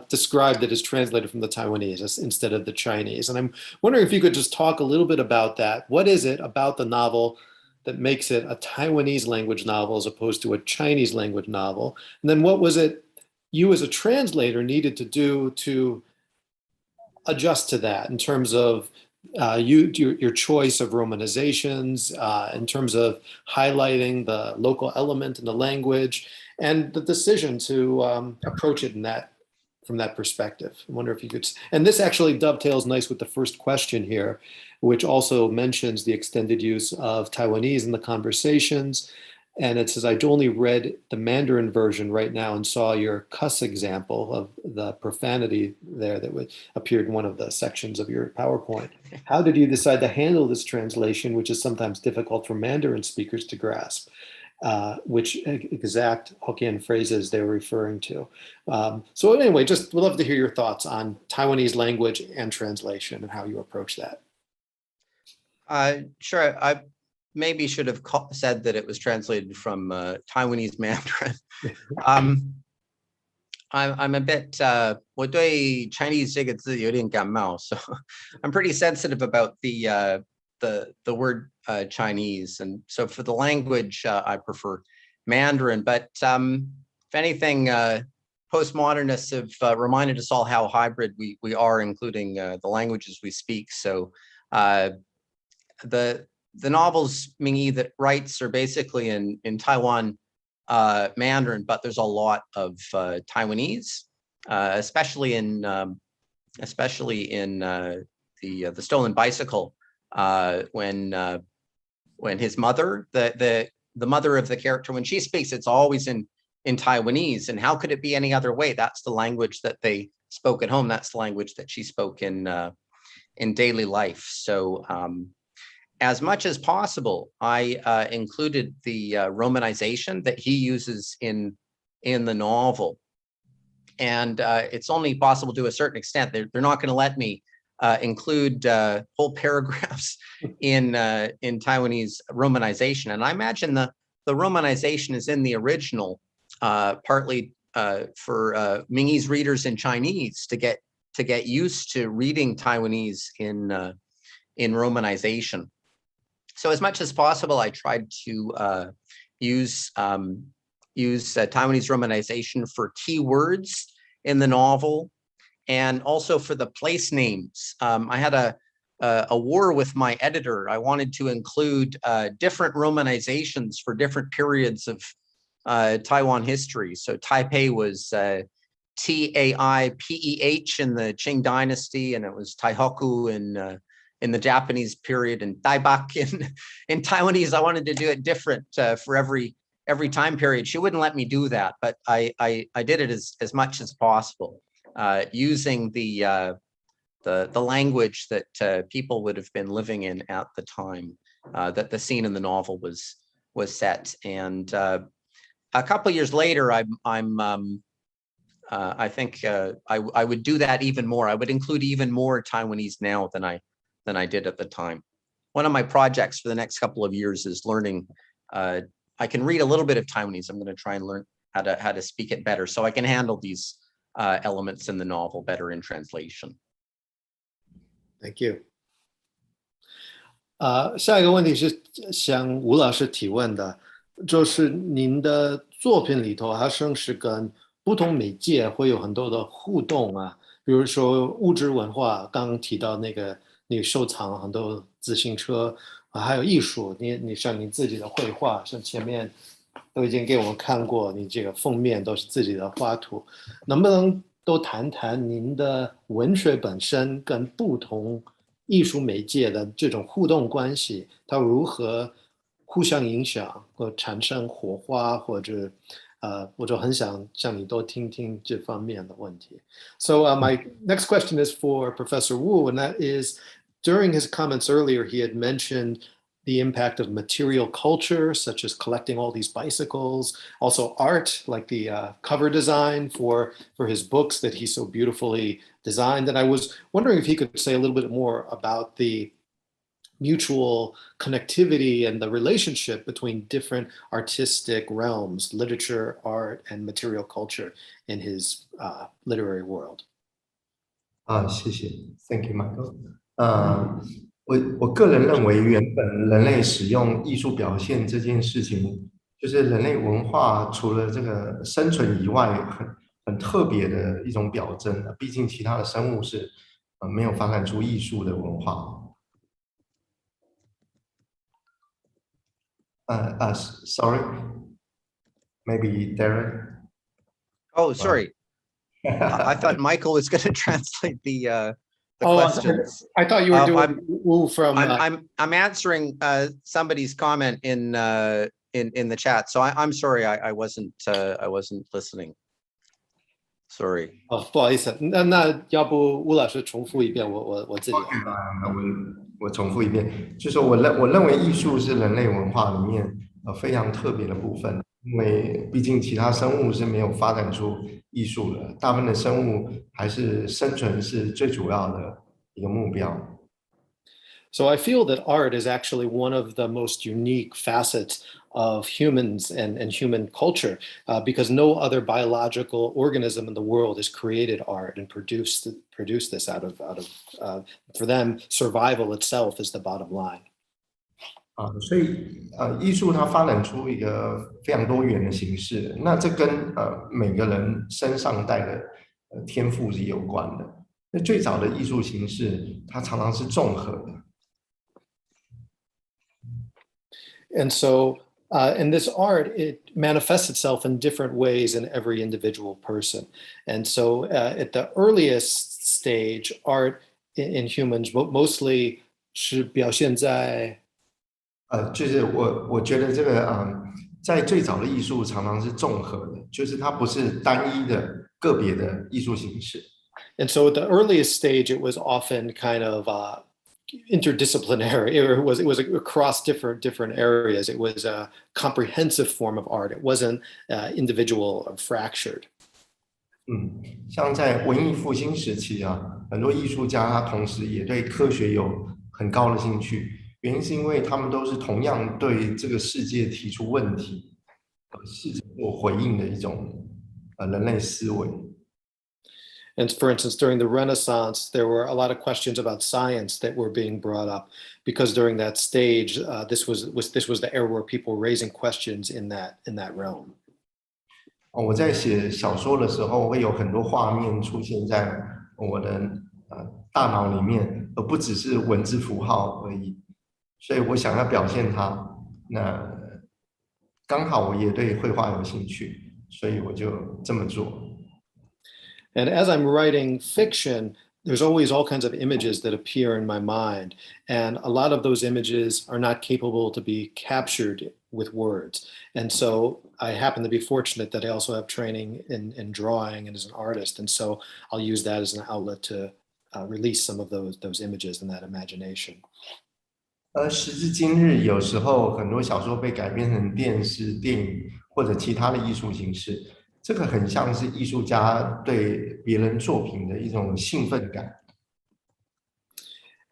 S1: described it as translated from the Taiwanese instead of the Chinese. And I'm wondering if you could just talk a little bit about that. What is it about the novel that makes it a Taiwanese language novel as opposed to a Chinese language novel? And then what was it you as a translator needed to do to adjust to that in terms of your choice of romanizations, in terms of highlighting the local element in the language, and the decision to approach it from that perspective? I wonder if you could, and this actually dovetails nice with the first question here, which also mentions the extended use of Taiwanese in the conversations. And it says, I'd only read the Mandarin version right now and saw your cuss example of the profanity there that appeared in one of the sections of your PowerPoint. How did you decide to handle this translation, which is sometimes difficult for Mandarin speakers to grasp? Which exact Hokkien phrases they're referring to. So anyway, just would love to hear your thoughts on Taiwanese language and translation and how you approach that.
S2: Sure. I maybe should have said that it was translated from Taiwanese Mandarin. I'm a bit, 我对 Chinese 这个字有点感冒, so I'm pretty sensitive about the word Chinese. And so for the language, I prefer Mandarin. But if anything, postmodernists have reminded us all how hybrid we are, including the languages we speak. So the novels Ming-Yi that writes are basically in Taiwan Mandarin, but there's a lot of Taiwanese, especially in the stolen bicycle, when his mother, the mother of the character, when she speaks, it's always in Taiwanese. And how could it be any other way? That's the language that they spoke at home. That's the language that she spoke in daily life. So as much as possible, I included the romanization that he uses in the novel. And it's only possible to a certain extent. They're not going to let me include whole paragraphs in Taiwanese romanization. And I imagine the romanization is in the original, partly for Ming-Yi's readers in Chinese to get used to reading Taiwanese in romanization. So as much as possible, I tried to use Taiwanese romanization for keywords in the novel, and also for the place names. I had a war with my editor. I wanted to include different romanizations for different periods of Taiwan history. So Taipei was Taipeh in the Qing dynasty, and it was Taihoku in the Japanese period, and Daibak in Taiwanese. I wanted to do it different for every time period. She wouldn't let me do that, but I did it as much as possible, using the language that people would have been living in at the time that the scene in the novel was set. And a couple of years later, I think I would do that even more. I would include even more Taiwanese now than I did at the time. One of my projects for the next couple of years is learning. I can read a little bit of Taiwanese. I'm going to try and learn how to speak it better, so I can handle these elements in the novel better in translation.
S1: Thank you. 下一个问题是向吴老师提问的，就是您的作品里头好像是跟不同媒介会有很多的互动啊，比如说物质文化，刚刚提到那个你收藏很多自行车，还有艺术，你像你自己的绘画，像前面都已经给我们看过，你这个封面都是自己的画图，能不能都谈谈您的文学本身跟不同艺术媒介的这种互动关系，它如何互相影响或产生火花，或者我就很想向你多听听这方面的问题。So my next question is for Professor Wu, and that is, during his comments earlier, he had mentioned the impact of material culture, such as collecting all these bicycles, also art, like the cover design for his books that he so beautifully designed. And I was wondering if he could say a little bit more about the mutual connectivity and the relationship between different artistic realms, literature, art, and material culture in his literary world.
S3: 谢谢 ，Thank you, Michael. 我个人认为，原本人类使用艺术表现这件事情，就是人类文化除了这个生存以外，很特别的一种表征。毕竟其他的生物是没有发展出艺术的文化。Sorry, maybe Darren.
S2: Oh, sorry. I thought Michael was going to translate the questions.
S1: I thought you were doing Wu from.
S2: I'm answering somebody's comment in the chat. So I'm sorry, I wasn't listening. Sorry.
S1: 不好意思，那要不吴老师重复一遍，我自己。
S3: 我重复一遍，就是我认为艺术是人类文化里面非常特别的部分，因为毕竟其他生物是没有发展出艺术的，大部分的生物还是生存是最主要的一个目标。
S1: So I feel that art is actually one of the most unique facets of humans and human culture, because no other biological organism in the world has created art and produced this out of for them, survival itself is the bottom line.
S3: 所以艺术它发展出一个非常多元的形式，那这跟每个人身上带的天赋是有关的。那最早的艺术形式，它常常是综合的。
S1: And so And this art, it manifests itself in different ways in every individual person. And so at the earliest stage, art in humans mostly 是表现在
S3: 就是我觉得这个在最早的艺术常常是综合的，就是它不是单一的个别的艺术形式。
S1: And so at the earliest stage, it was often kind of interdisciplinary. It was across different areas. It was a comprehensive form of art. It wasn't individual or fractured.
S3: 像在文艺复兴时期啊，很多艺术家他同时也对科学有很高的兴趣，原因是因为他们都是同样对这个世界提出问题，试着做回应的一种人类思维。
S1: And for instance, during the Renaissance, there were a lot of questions about science that were being brought up, because during that stage, this was the era where people were raising questions in that realm.
S3: 我在写小说的时候，会有很多画面出现在我的大脑里面，而不只是文字符号而已。所以我想要表现它，那刚好我也对绘画有兴趣，所以我就这么做。
S1: And as I'm writing fiction, there's always all kinds of images that appear in my mind. And a lot of those images are not capable to be captured with words. And so I happen to be fortunate that I also have training in drawing and as an artist. And so I'll use that as an outlet to release some of those images and that imagination.
S3: 时至今日，有时候很多小说被改编成电视、电影或者其他的艺术形式。这个很像是艺术家对别人作品的一种兴奋感。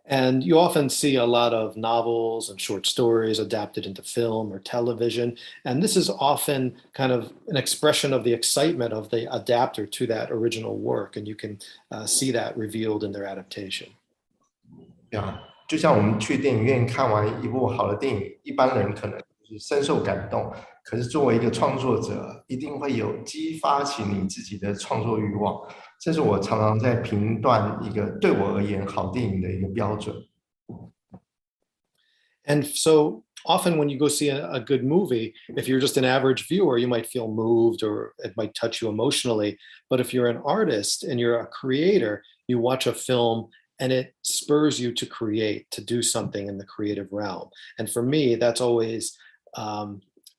S1: And you often see a lot of novels and short stories adapted into film or television. And this is often kind of an expression of the excitement of the adapter to that original work. And you can see that revealed in their adaptation.
S3: 对啊，就像我们去电影院看完一部好的电影，一般人可能深受感动，可是作为一个创作者，一定会有激发起你自己的创作欲望。这是我常常在评断一个对我而言好电影的一个标准。
S1: And so often when you go see a good movie, if you're just an average viewer, you might feel moved or it might touch you emotionally. But if you're an artist and you're a creator, you watch a film and it spurs you to create, to do something in the creative realm. And for me, that's always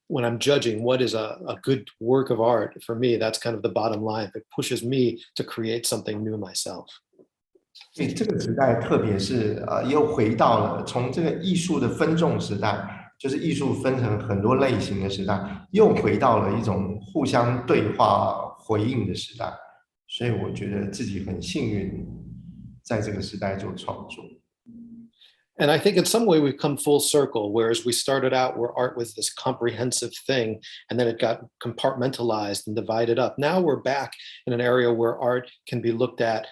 S1: when I'm judging what is a good work of art, for me, that's kind of the bottom line. It pushes me to create something new myself.
S3: 所以这个时代，特别是又回到了从这个艺术的分众时代，就是艺术分成很多类型的时代，又回到了一种互相对话回应的时代。所以我觉得自己很幸运，在这个时代做创作。
S1: And I think in some way we've come full circle, whereas we started out where art was this comprehensive thing, and then it got compartmentalized and divided up. Now we're back in an area where art can be looked at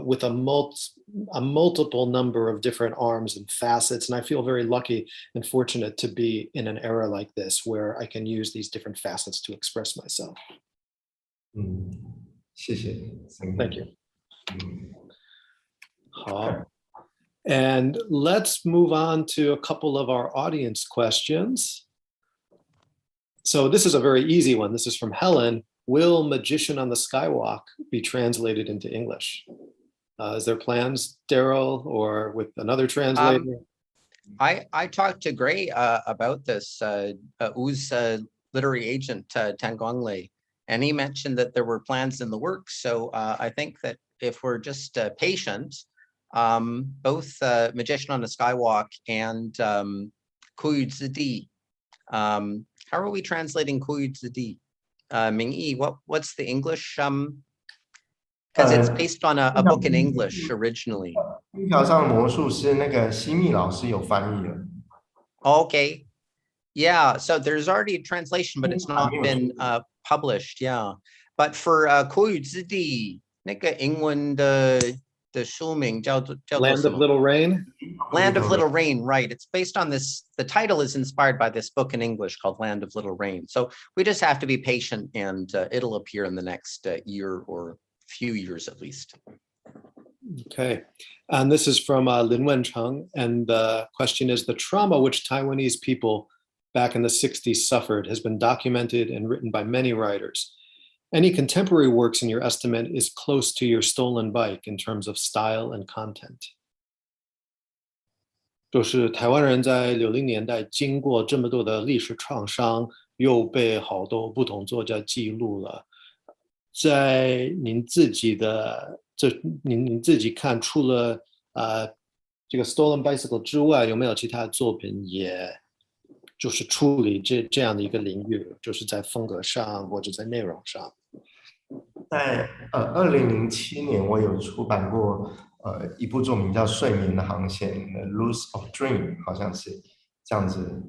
S1: with a multiple number of different arms and facets. And I feel very lucky and fortunate to be in an era like this where I can use these different facets to express myself.
S3: 谢谢。
S1: Thank you. 好。And let's move on to a couple of our audience questions. So this is a very easy one. This is from Helen. Will Magician on the Skywalk be translated into English? Is there plans, Darryl, or with another translator?
S2: I talked to Gray about this, Wu's literary agent, Tan Guanglei, and he mentioned that there were plans in the works. So I think that if we're just patient, both Magician on the Skywalk and Kuyu Zidi. How are we translating Kuyu Zidi? Ming-yi, what's the English? Because it's based on a book in English originally.
S3: 一条上的魔术师那个西密老师有翻译了。
S2: Okay. Yeah, so there's already a translation, but it's not been published. Yeah. But for Kuyu Zidi, 那个英文的书名叫做
S1: Land of Little Rain?
S2: Land of Little Rain, right. It's based on this, the title is inspired by this book in English called Land of Little Rain. So we just have to be patient and it'll appear in the next year or few years at least.
S1: Okay. And this is from Lin Wencheng. And the question is, the trauma which Taiwanese people back in the 60s suffered has been documented and written by many writers. Any contemporary works in your estimate is close to your stolen bike in terms of style and content. 就是台湾人在60年代经过这么多的历史创伤，又被好多不同作家记录了。在您自己看，除了这个 Stolen Bicycle 之外，有没有其他作品也就是处理这样的一个领域，就是在风格上或者在内容上？
S3: 在2007年，我有出版过一部作品叫《睡眠的航线》（Loose of Dream），好像是这样子，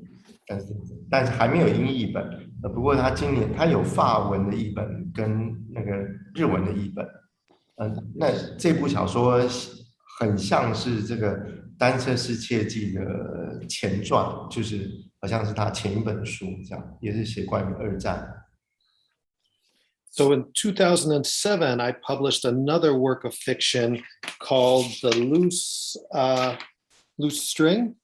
S3: 但是还没有英译本。不过他今年他有法文的译本跟那个日文的译本。那这部小说很像是这个《单车失窃记》的前传，就是好像是他前一本书这样，也是写关于二战。
S1: So in 2007, I published another work of fiction called The Loose String?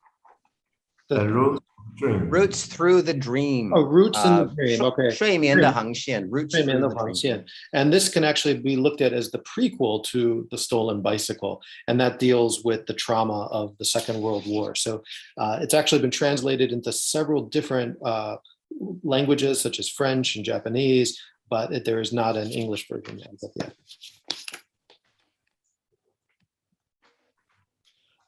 S3: The Roots Dream.
S2: Roots through the dream.
S1: Oh, Roots in the Dream, okay.
S2: 睡眠的航线 Roots through the dream.
S1: And this can actually be looked at as the prequel to The Stolen Bicycle, and that deals with the trauma of the Second World War. So it's actually been translated into several different languages, such as French and Japanese, but there is not an English version yet.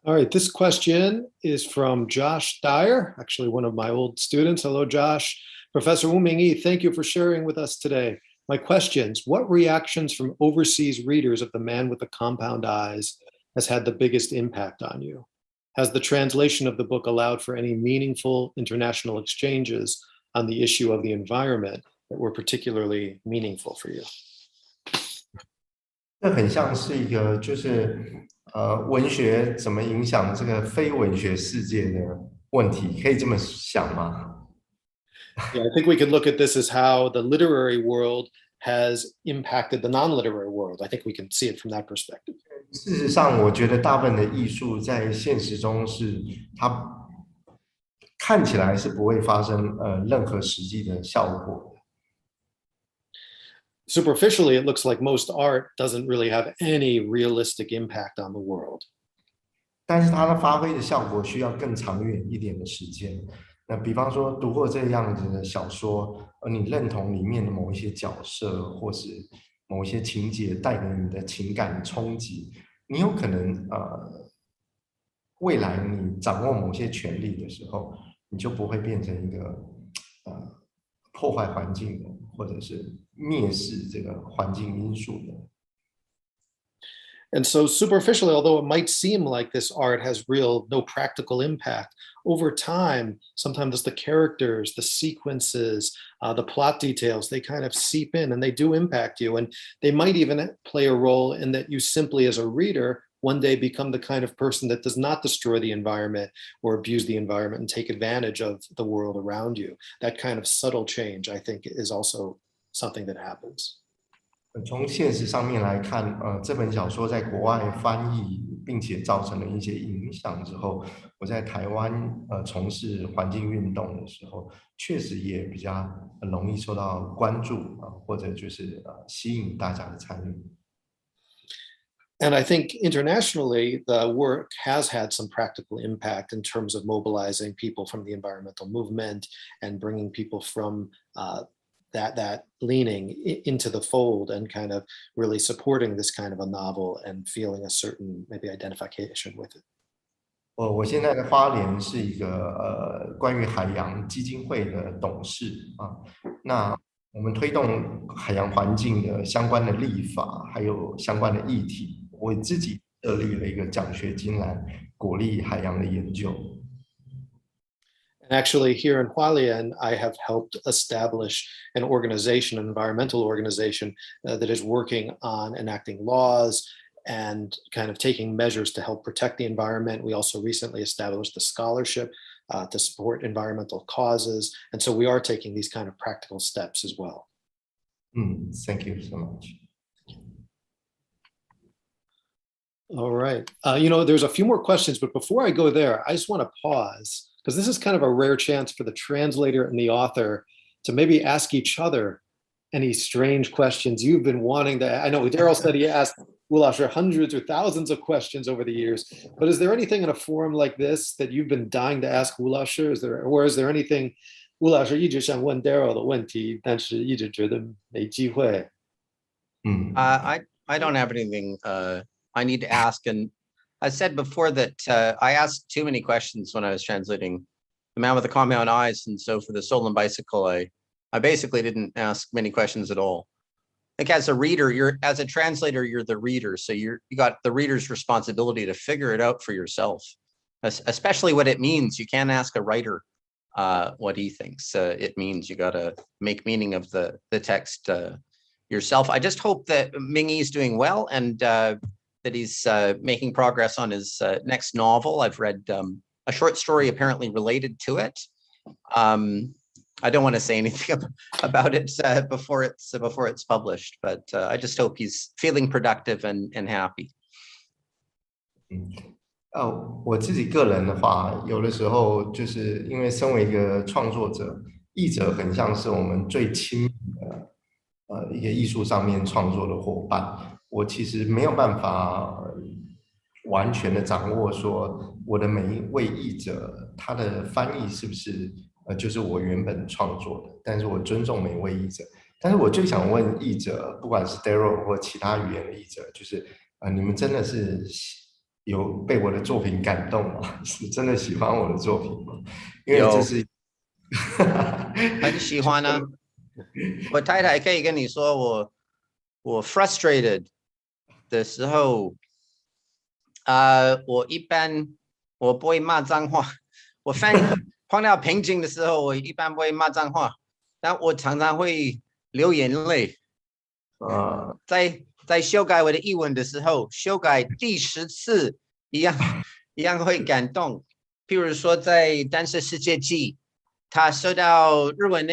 S1: All right, this question is from Josh Dyer, actually one of my old students. Hello, Josh. Professor Wu Ming-Yi, thank you for sharing with us today. My questions: what reactions from overseas readers of The Man with the Compound Eyes has had the biggest impact on you? Has the translation of the book allowed for any meaningful international exchanges on the issue of the environment that were particularly meaningful for you?
S3: 这很像是一个就是文学怎么影响这个非文学世界的问题，可以这么想吗？
S1: Yeah, I think we could look at this as how the literary world has impacted the non-literary world. I think we can see it from that perspective.
S3: 事实上，我觉得大部分的艺术在现实中是它看起来是不会发生任何实际的效果。
S1: Superficially, it looks like most art doesn't really have any realistic impact on the world.
S3: 但是它的发挥的效果需要更长远一点的时间。那比方说，读过这样子的小说，你认同里面的某一些角色，或是某一些情节带给你的情感冲击，你有可能未来你掌握某些权利的时候，你就不会变成一个破坏环境的，或者是蔑视这个环境因素的。
S1: And so superficially, although it might seem like this art has no practical impact, over time, sometimes the characters, the sequences, the plot details, they kind of seep in and they do impact you. And they might even play a role in that you simply, as a reader, one day become the kind of person that does not destroy the environment or abuse the environment and take advantage of the world around you. That kind of subtle change, I think, is also something that happens.
S3: 从现实上面来看，这本小说在国外翻译，并且造成了一些影响之后，我在台湾从事环境运动的时候，确实也比较容易受到关注或者就是吸引大家的参与。
S1: And I think internationally, the work has had some practical impact in terms of mobilizing people from the environmental movement and bringing people from that leaning into the fold and kind of really supporting this kind of a novel and feeling a certain maybe identification with it.
S3: 我现在的花莲是一个关于海洋基金会的董事那我们推动海洋环境的相关的立法，还有相关的议题。我自己设立了一个奖学金来鼓励海洋的研究。
S1: And actually, here in Hualien, I have helped establish an organization, an environmental organization that is working on enacting laws and kind of taking measures to help protect the environment. We also recently established a scholarship to support environmental causes. And so we are taking these kind of practical steps as well.
S3: Thank you so much.
S1: All right. There's a few more questions, but before I go there, I just want to pause because this is kind of a rare chance for the translator and the author to maybe ask each other any strange questions you've been wanting to. I know Darryl said he asked Wu Laoshi hundreds or thousands of questions over the years, but is there anything in a forum like this that you've been dying to ask Wu Laoshi? Is there anything Wu Laoshi一直想问 Darryl 的问题，但是一直觉得没机会？I
S2: don't have anything I need to ask, and I said before that I asked too many questions when I was translating The Man with the Compound Eyes, and so for the Stolen Bicycle, I basically didn't ask many questions at all. Like as a reader, as a translator, you're the reader, so you got the reader's responsibility to figure it out for yourself, especially what it means. You can't ask a writer what he thinks it means. You got to make meaning of the text yourself. I just hope that Ming-Yi is doing well and that he's making progress on his next novel. I've read a short story apparently related to it. I don't want to say anything about it before it's published, but I just hope he's feeling productive and happy.
S3: 我自己个人的话，有的时候就是因为身为一个创作者，译者很像是我们最亲密的一个艺术上面创作的伙伴。我其实没有办法完全的掌握说我的每一位译者他的翻译是不是就是我原本创作的，但是我尊重每一位译者。但是我最想问译者，不管是 Darryl 或其他语言的译者，就是你们真的是有被我的作品感动吗？是真的喜欢我的作品吗？因为这是
S2: 很喜欢啊。我太太可以跟你说，我 frustrated 的时候，我一般我不会骂脏话。我碰到瓶颈的时候，我一般不会骂脏话，但我常常会流眼泪。在修改我的译文的时候，修改第10次一样会感动。譬如说，在《单车失窃记》，他收到日本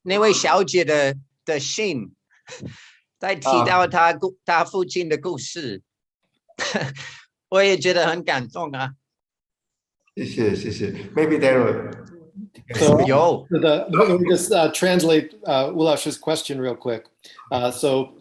S2: 那位小姐的信，在提到他父亲的故事，我也觉得很感动啊。
S3: 谢谢 Maybe Darryl.
S1: So let me just translate Wu Laoshi's question real quick. So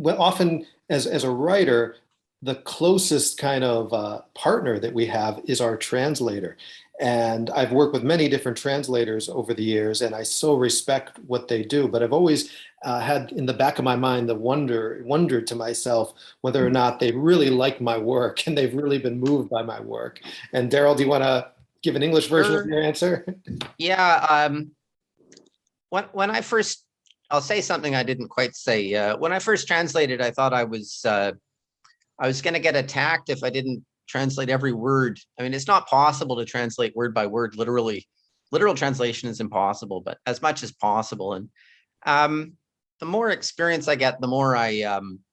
S1: often as a writer, the closest kind of partner that we have is our translator. And I've worked with many different translators over the years, and I so respect what they do. But I've always had in the back of my mind the wondered to myself whether or not they really like my work and they've really been moved by my work. And Darryl, do you want to give an English version of your answer?
S2: Yeah. When I first, I'll say something I didn't quite say. When I first translated, I thought I was going to get attacked if I didn't translate every word. I mean, it's not possible to translate word by word, literally. Literal translation is impossible, but as much as possible. And the more experience I get, the more I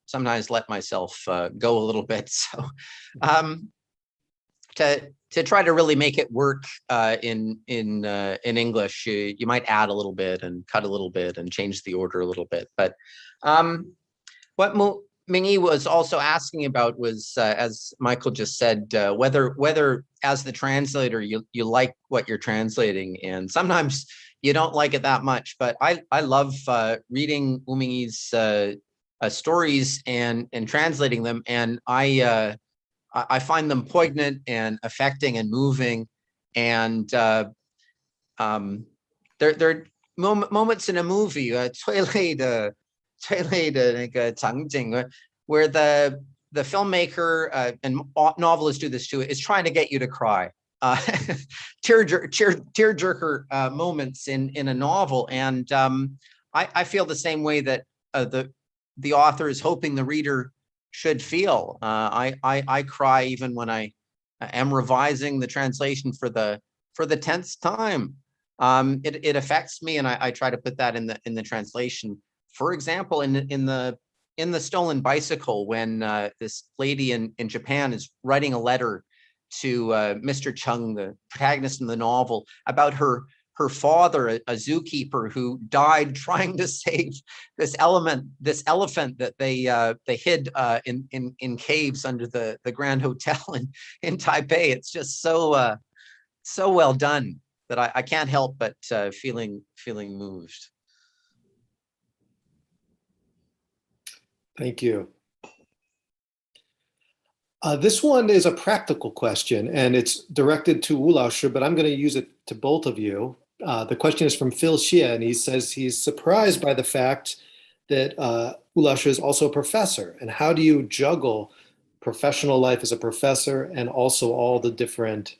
S2: sometimes let myself go a little bit. So to try to really make it work in English, you might add a little bit and cut a little bit and change the order a little bit. But what Ming-Yi was also asking about was, as Michael just said, whether as the translator you like what you're translating, and sometimes you don't like it that much. But I love reading Wu Ming-Yi's stories and translating them, and I find them poignant and affecting and moving, and they're moments in a movie, 催泪的那个场景, where the filmmaker and novelists do this too, is trying to get you to cry. Tearjerker moments in a novel, and I feel the same way that the author is hoping the reader should feel. I cry even when I am revising the translation for the 10th time. It affects me, and I try to put that in the translation. For example, in the Stolen Bicycle, when this lady in Japan is writing a letter to Mr. Chung, the protagonist in the novel, about her her father, a zookeeper who died trying to save this elephant that they hid in caves under the Grand Hotel in Taipei. It's just so well done that I can't help but feeling moved.
S1: Thank you. This one is a practical question, and it's directed to Wu Laoshi, but I'm going to use it to both of you. The question is from Phil Xie, and he says he's surprised by the fact that Wu Laoshi is also a professor. And how do you juggle professional life as a professor and also all the different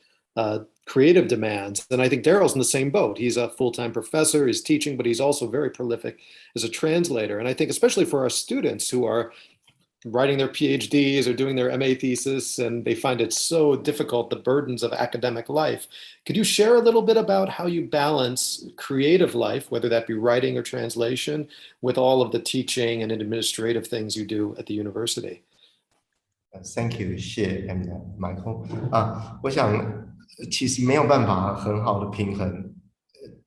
S1: creative demands? And I think Darryl's in the same boat. He's a full-time professor, he's teaching, but he's also very prolific as a translator. And I think especially for our students who are writing their PhDs or doing their MA thesis, and they find it so difficult, the burdens of academic life. Could you share a little bit about how you balance creative life, whether that be writing or translation, with all of the teaching and administrative things you do at the university?
S3: Thank you, Xie and Michael. 我想其实没有办法很好的平衡，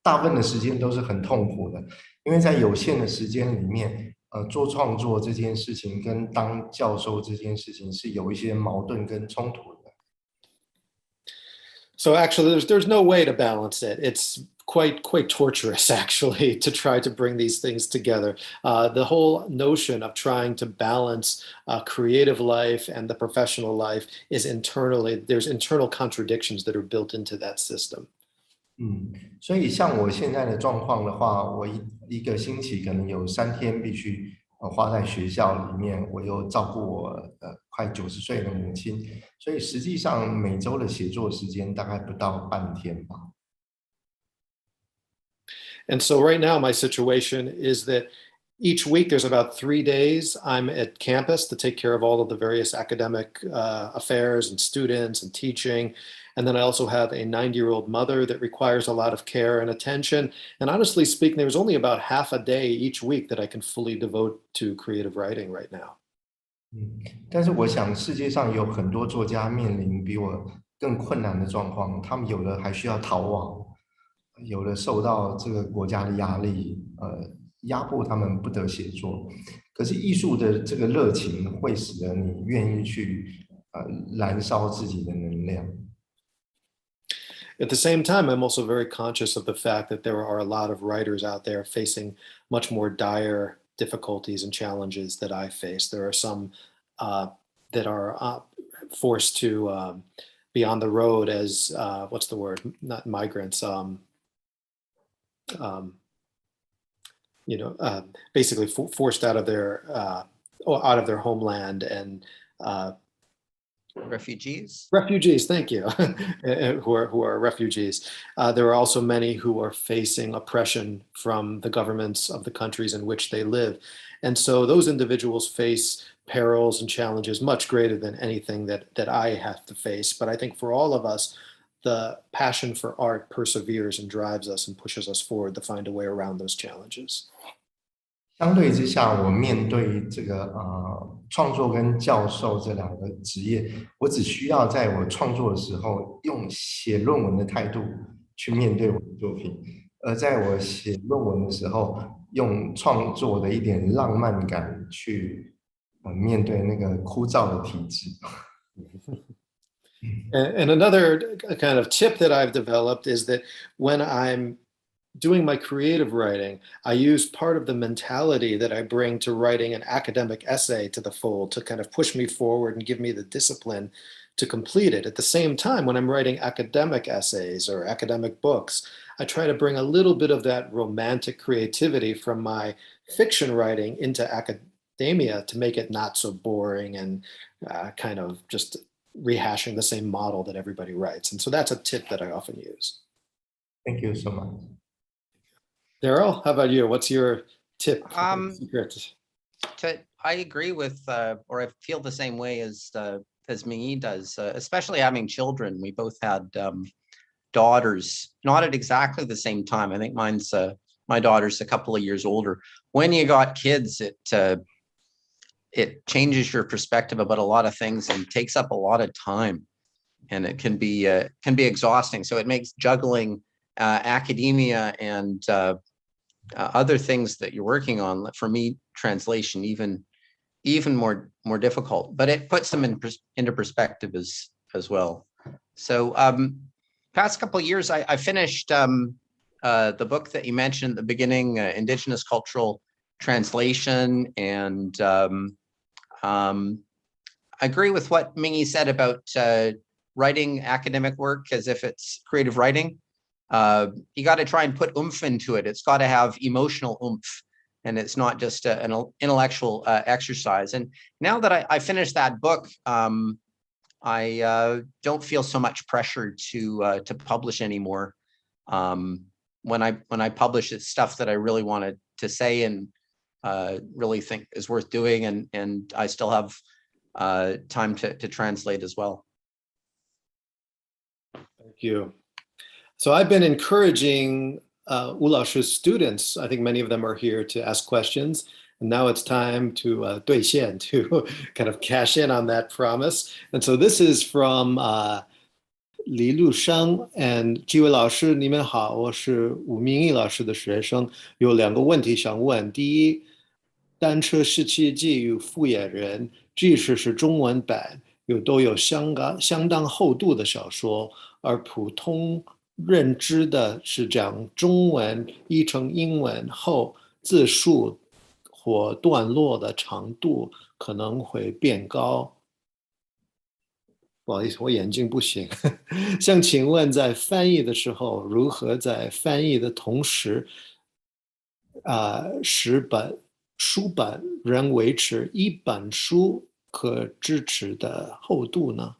S3: 大部分的时间都是很痛苦的，因为在有限的时间里面。做创作这件事情跟当教授这件事情是有一些矛盾跟冲突的。
S1: So actually, there's no way to balance it. It's quite torturous, actually, to try to bring these things together. The whole notion of trying to balance creative life and the professional life is there's internal contradictions that are built into that system.
S3: 所以像我现在的状况的话，我一个星期可能有3天必须花在学校里面，我又照顾我快90岁的母亲，所以实际上每周的写作时间大概不到半天吧。
S1: And so right now my situation is that each week there's about 3 days I'm at campus to take care of all of the various academic affairs and students and teaching. And then I also have a 90-year-old mother that requires a lot of care and attention. And honestly speaking, there's only about half a day each week that I can fully devote to creative writing right now.
S3: 但是我想世界上有很多作家面临比我更困难的状况，他们有的还需要逃亡，有的受到这个国家的压力，压迫他们不得写作。可是艺术的这个热情会使得你愿意去燃烧自己的能量。
S1: At the same time, I'm also very conscious of the fact that there are a lot of writers out there facing much more dire difficulties and challenges that I face. There are some that are forced to be on the road as, what's the word? Not migrants, basically forced out of their homeland and
S2: Refugees,
S1: thank you, who are refugees. There are also many who are facing oppression from the governments of the countries in which they live. And so those individuals face perils and challenges much greater than anything that I have to face. But I think for all of us, the passion for art perseveres and drives us and pushes us forward to find a way around those challenges.
S3: 相对之下，我面对这个创作跟教授这2个职业，我只需要在我创作的时候用写论文的态度去面对我的作品，而在我写论文的时候，用创作的一点浪漫感去面对那个枯燥的体制。
S1: And another kind of tip that I've developed is that when I'm doing my creative writing, I use part of the mentality that I bring to writing an academic essay to the fold to kind of push me forward and give me the discipline to complete it. At the same time, when I'm writing academic essays or academic books, I try to bring a little bit of that romantic creativity from my fiction writing into academia to make it not so boring and kind of just rehashing the same model that everybody writes. And so that's a tip that I often use.
S3: Thank you so much.
S1: Darryl, how about you? What's your tip? Secret?
S2: I agree with, or I feel the same way as Ming-yi does, especially having children. We both had daughters, not at exactly the same time. I think my daughter's a couple of years older. When you got kids, it changes your perspective about a lot of things and takes up a lot of time, and it can be exhausting. So it makes juggling academia and other things that you're working on, for me, translation even more difficult, but it puts them into perspective as well. So past couple of years, I finished the book that you mentioned at the beginning, Indigenous Cultural Translation, and I agree with what Ming-yi said about writing academic work as if it's creative writing. You got to try and put oomph into it. It's got to have emotional oomph, and it's not just an intellectual exercise. And now that I finished that book, I don't feel so much pressure to publish anymore. When I publish, it's stuff that I really wanted to say and really think is worth doing, and I still have time to translate as well.
S1: Thank you. So I've been encouraging Wu Laoshi's students, I think many of them are here to ask questions. And now it's time to 兑现, to kind of cash in on that promise. And so this is from Li Lusheng and 几位老师，你们好，我是吴明益老师的学生，有2个问题想问。第一，单车失窃记与复眼人，即使是中文版，都有相当厚度的小说，而普通认知的是将中文译成英文后，字数或段落的长度可能会变高。不好意思，我眼睛不行。想请问，在翻译的时候，如何在翻译的同时，使书本仍维持一本书可支持的厚度呢？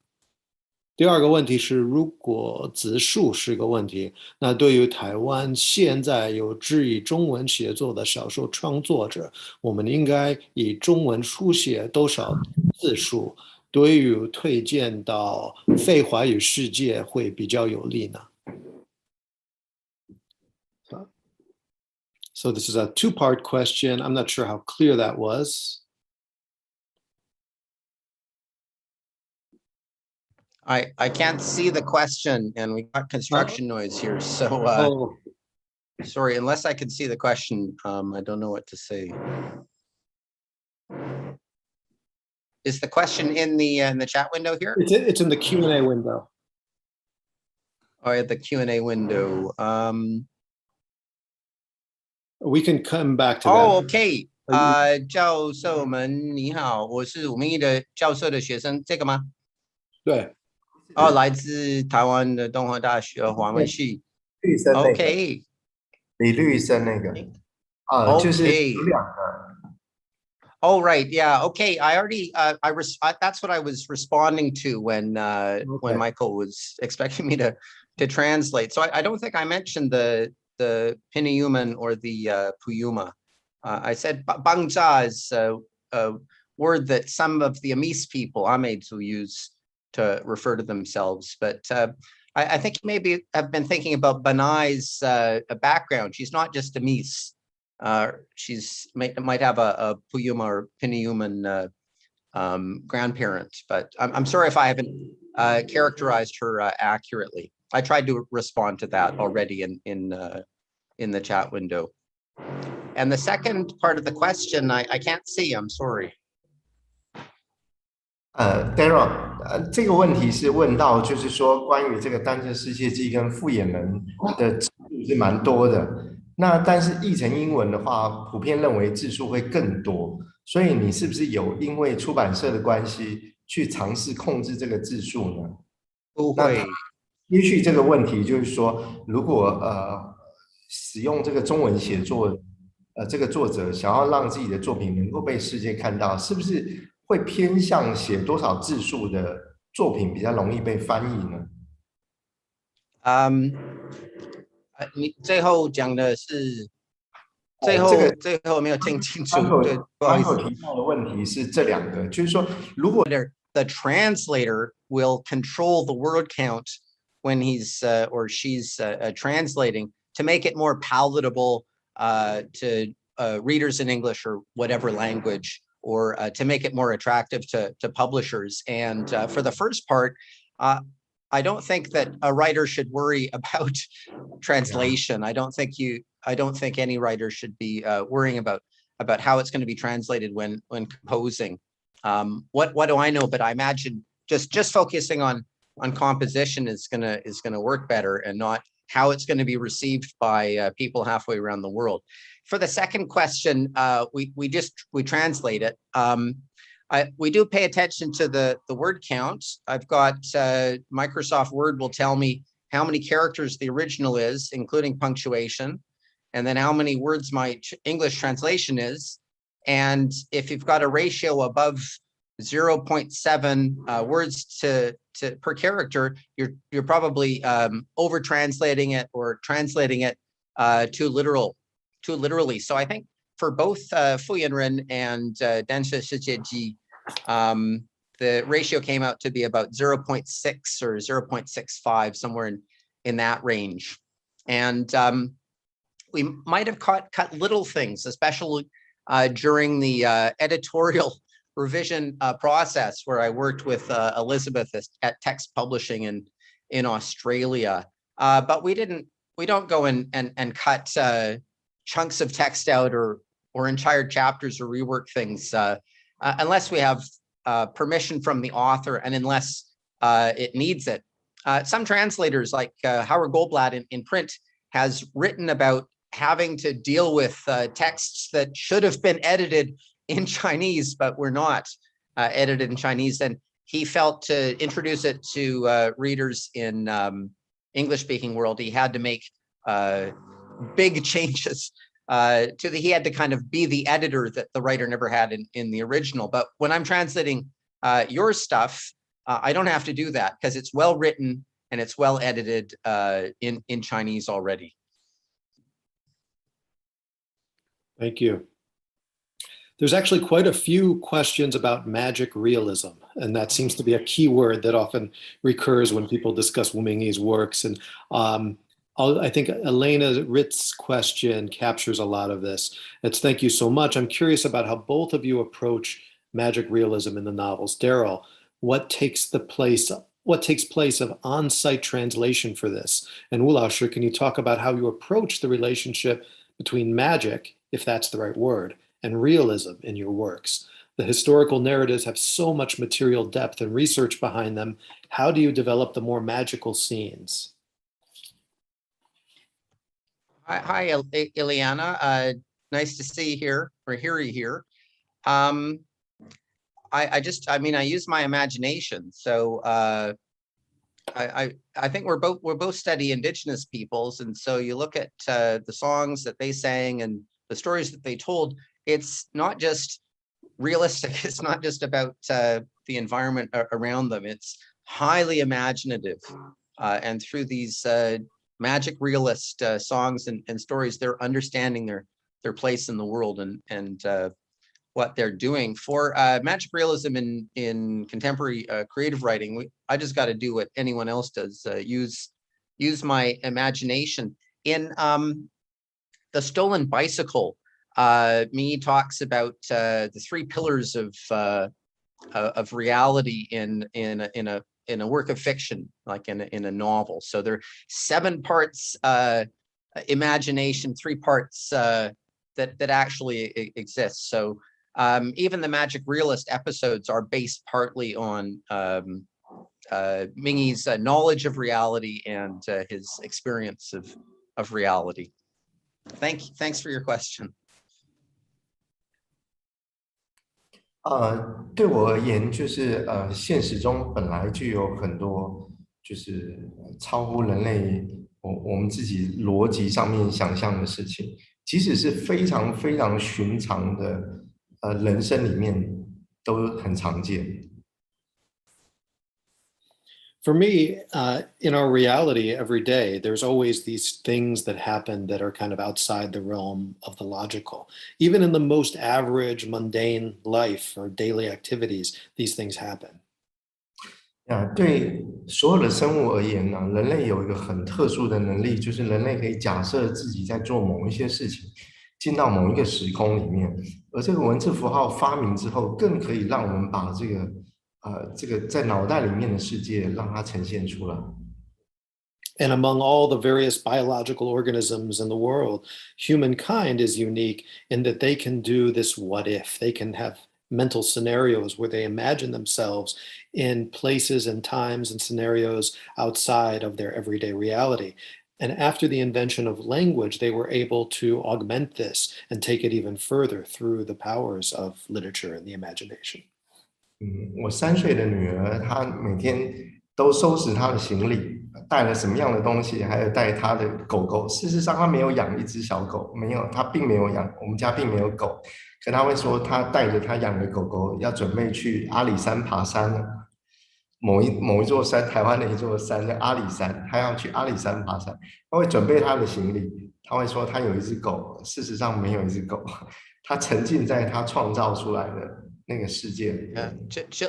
S1: 第二个问题是，如果字数是个问题，那对于台湾现在有志以中文写作的小说创作者，我们应该以中文书写多少字数，对于推荐到非华语世界会比较有利呢？ So this is a two-part question. I'm not sure how clear that was.
S2: I can't see the question, and we got construction noise here, so sorry, unless I can see the question, I don't know what to say. Is the question in the chat window here?
S1: It's in the Q&A window.
S2: Oh, yeah, the Q&A window.
S1: We can come back to that.
S2: Oh, okay. 教授们你好，我是吴明益的教授的学生，这个吗？
S1: 对。
S2: 哦，来自台湾的东华大学华文系。
S3: 绿生那个
S2: OK，
S3: 李绿生那个就是有2个。
S2: Oh, right. Yeah. Okay. I already, that's what I was responding to when Michael was expecting me to translate. So I don't think I mentioned the Pinayuman or the Puyuma. I said Bangja is a word that some of the Amis people, Ameds, will use to refer to themselves. But I think maybe have been thinking about Banai's background. She's not just Amis. She's might have a Puyuma or Pinayuman grandparent, but I'm sorry if I haven't characterized her accurately. I tried to respond to that already in the chat window. And the second part of the question, I can't see. I'm sorry.
S3: Darryl， 这个问题是问到，就是说关于这个单车失窃记跟复眼人的字数是蛮多的。那但是译成英文的话，普遍认为字数会更多。所以你是不是有因为出版社的关系去尝试控制这个字数呢？
S2: 不会。
S3: 也许这个问题就是说，如果使用这个中文写作，这个作者想要让自己的作品能够被世界看到，是不是会偏向写多少字数的作品比较容易被翻译呢？
S2: 你最后讲的是最后没有听清楚。对，不好意思。
S3: 提到的问题是这2个，就是说，如果
S2: the translator will control the word count when he's or she's translating to make it more palatable to readers in English or whatever language, or to make it more attractive to publishers. And for the first part, I don't think that a writer should worry about translation. I don't think any writer should be worrying about how it's going to be translated when composing. What do I know? But I imagine just focusing on composition is gonna work better, and not how it's going to be received by people halfway around the world. For the second question, we translate it. We do pay attention to the word count. I've got Microsoft Word will tell me how many characters the original is, including punctuation, and then how many words my English translation is. And if you've got a ratio above 0.7 words per character, you're probably over translating it or translating it too literally. So I think for both Fuyanren and 单车失窃记, the ratio came out to be about 0.6 or 0.65, somewhere in that range. And we might have cut little things, especially during the editorial revision process, where I worked with Elizabeth at Text Publishing in Australia. But we don't go and cut chunks of text out or entire chapters or rework things unless we have permission from the author and unless it needs it. Some translators, like Howard Goldblatt in print, has written about having to deal with texts that should have been edited in Chinese, but were not edited in Chinese. And he felt to introduce it to readers in English-speaking world, he had to make big changes. He had to kind of be the editor that the writer never had in the original. But when I'm translating your stuff, I don't have to do that because it's well written and it's well edited in Chinese already.
S1: Thank you. There's actually quite a few questions about magic realism, and that seems to be a key word that often recurs when people discuss Wu Ming-Yi's works. And I think Elena Ritz's question captures a lot of this. It's thank you so much. I'm curious about how both of you approach magic realism in the novels. Darryl, what takes place of on-site translation for this? And Wu Laoshi, can you talk about how you approach the relationship between magic, if that's the right word, and realism in your works? The historical narratives have so much material depth and research behind them. How do you develop the more magical scenes?
S2: Hi, Ileana. Nice to see you here, or hear you here. I use my imagination. So I think we're both study Indigenous peoples, and so you look at the songs that they sang and the stories that they told. It's not just realistic. It's not just about the environment around them. It's highly imaginative, and through these magic realist songs and stories, they're understanding their place in the world and what they're doing. For magic realism in contemporary creative writing, I just got to do what anyone else does, use my imagination. In The Stolen Bicycle, Ming-Yi talks about the three pillars of reality in a work of fiction, like in a novel. So there are 7 parts imagination, 3 parts that actually exist. So even the magic realist episodes are based partly on Ming-Yi's knowledge of reality and his experience of reality. Thanks for your question.
S3: 对我而言，就是现实中本来就有很多就是超乎人类我们自己逻辑上面想象的事情，即使是非常非常寻常的人生里面都很常见。
S1: For me, in our reality every day, there's always these things that happen that are kind of outside the realm of the logical. Even in the most average, mundane life or daily activities, these things happen.
S3: 对所有的生物而言呢，人类有一个很特殊的能力，就是人类可以假设自己在做某一些事情，进到某一个时空里面，而这个文字符号发明之后，更可以让我们把这个这个在脑袋里面的世界让它呈现出来。
S1: And among all the various biological organisms in the world, humankind is unique in that they can do this what if. They can have mental scenarios where they imagine themselves in places and times and scenarios outside of their everyday reality. And after the invention of language, they were able to augment this and take it even further through the powers of literature and the imagination.
S3: 我3岁的女儿，她每天都收拾她的行李，带了什么样的东西，还有带她的狗狗。事实上，她没有养一只小狗，没有，她并没有养，我们家并没有狗。可她会说，她带着她养的狗狗要准备去阿里山爬山了。某一座山，台湾的一座山叫阿里山，她要去阿里山爬山，她会准备她的行李。她会说，她有一只狗，事实上没有一只狗，她沉浸在她创造出来的。那个世界里面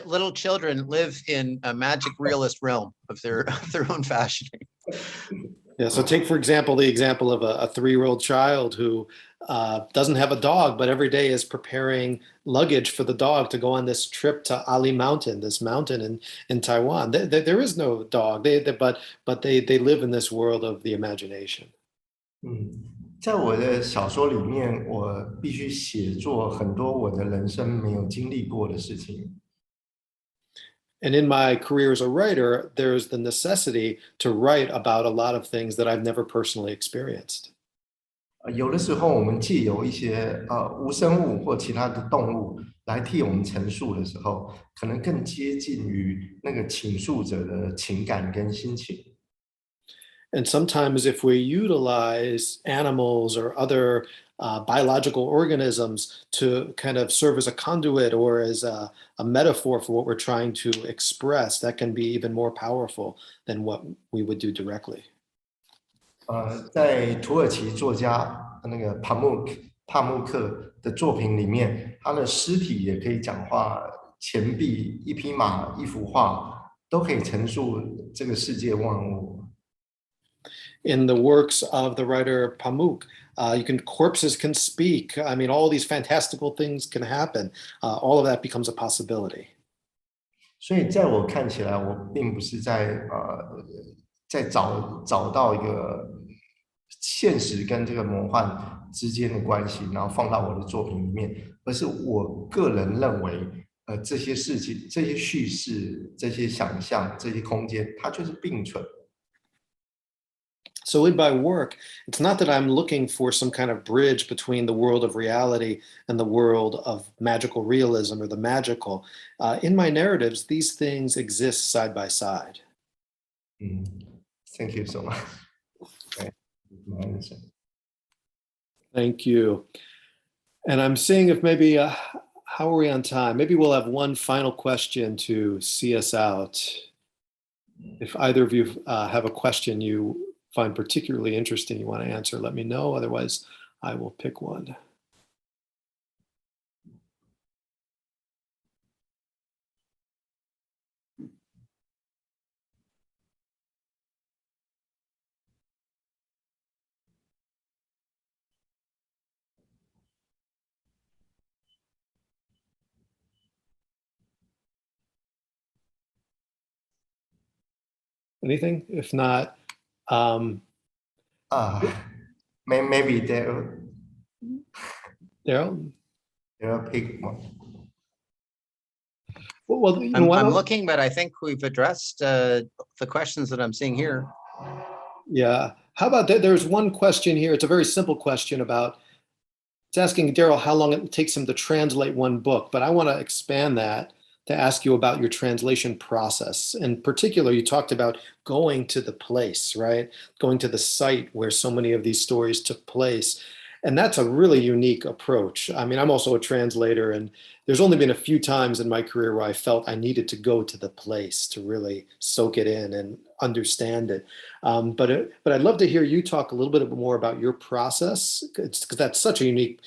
S2: Little children live in a magic realist realm of their own fashioning.
S1: Yeah, so take, for example, the example of a 3-year-old child who doesn't have a dog, but every day is preparing luggage for the dog to go on this trip to Ali Mountain, this mountain in Taiwan. There is no dog, but they live in this world of the imagination.
S3: 在我的小说里面，我必须写作很多我的人生没有经历过的事情。
S1: And in my career as a writer, there's the necessity to write about a lot of things that I've never personally experienced.
S3: 有的时候，我们借由一些无生物或其他的动物来替我们陈述的时候，可能更接近于那个倾诉者的情感跟心情。
S1: And sometimes if we utilize animals or other biological organisms to kind of serve as a conduit or as a metaphor for what we're trying to express, that can be even more powerful than what we would do directly.
S3: 在土耳其作家那个帕慕克的作品里面，他的尸体也可以讲话，钱币、一匹马、一幅画，都可以陈述这个世界万物。
S1: In the works of the writer Pamuk, corpses can speak. I mean, all these fantastical things can happen. All of that becomes a possibility.
S3: 所以在我看起来，我并不是在找到一个现实跟这个魔幻之间的关系，然后放到我的作品里面，而是我个人认为，这些事情、这些叙事、这些想象、这些空间，它就是并存。
S1: So in my work, it's not that I'm looking for some kind of bridge between the world of reality and the world of magical realism or the magical. In my narratives, these things exist side by side.
S3: Thank you so much.
S1: Thank you. And I'm seeing if maybe, how are we on time? Maybe we'll have one final question to see us out. If either of you have a question you find particularly interesting you want to answer, let me know. Otherwise, I will pick one. Anything? If not,
S3: maybe Darryl pick one.
S1: Well,
S2: I'm looking, but I think we've addressed the questions that I'm seeing here.
S1: Yeah. How about that? There's one question here. It's a very simple question about, it's asking Darryl how long it takes him to translate one book, but I want to expand that to ask you about your translation process. In particular, you talked about going to the place, right? Going to the site where so many of these stories took place. And that's a really unique approach. I mean, I'm also a translator, and there's only been a few times in my career where I felt I needed to go to the place to really soak it in and understand it. But I'd love to hear you talk a little bit more about your process, because that's such a unique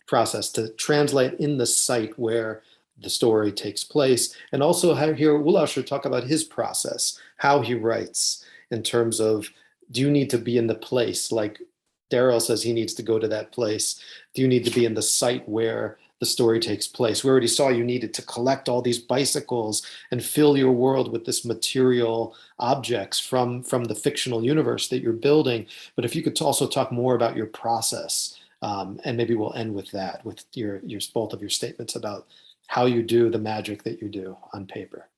S1: process to translate in the site where the story takes place, and also hear Ulasher talk about his process, how he writes in terms of, do you need to be in the place? Like Darryl says he needs to go to that place. Do you need to be in the site where the story takes place. We already saw you needed to collect all these bicycles and fill your world with this material objects from the fictional universe that you're building. But if you could also talk more about your process, and maybe we'll end with that, with your both of your statements about how you do the magic that you do on paper.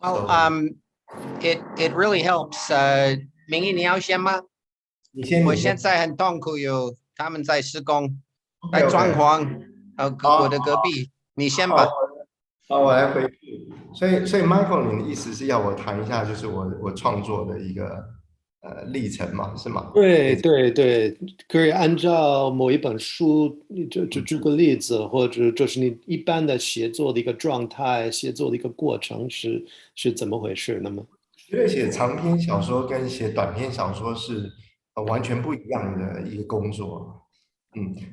S2: Well, it really helps. Ming-yi 你要先吗？我现在很痛苦，有他们在施工，在装潢，我的隔壁，你先吧。
S3: 好，我来回复。所以 Michael， 你的意思是要我谈一下，就是我创作的一个历程嘛，是吗？
S1: 对，可以按照某一本书就举个例子，或者就是你一般的写作的一个状态，写作的一个过程是怎么回事？那么，
S3: 因为写长篇小说跟写短篇小说是完全不一样的一个工作。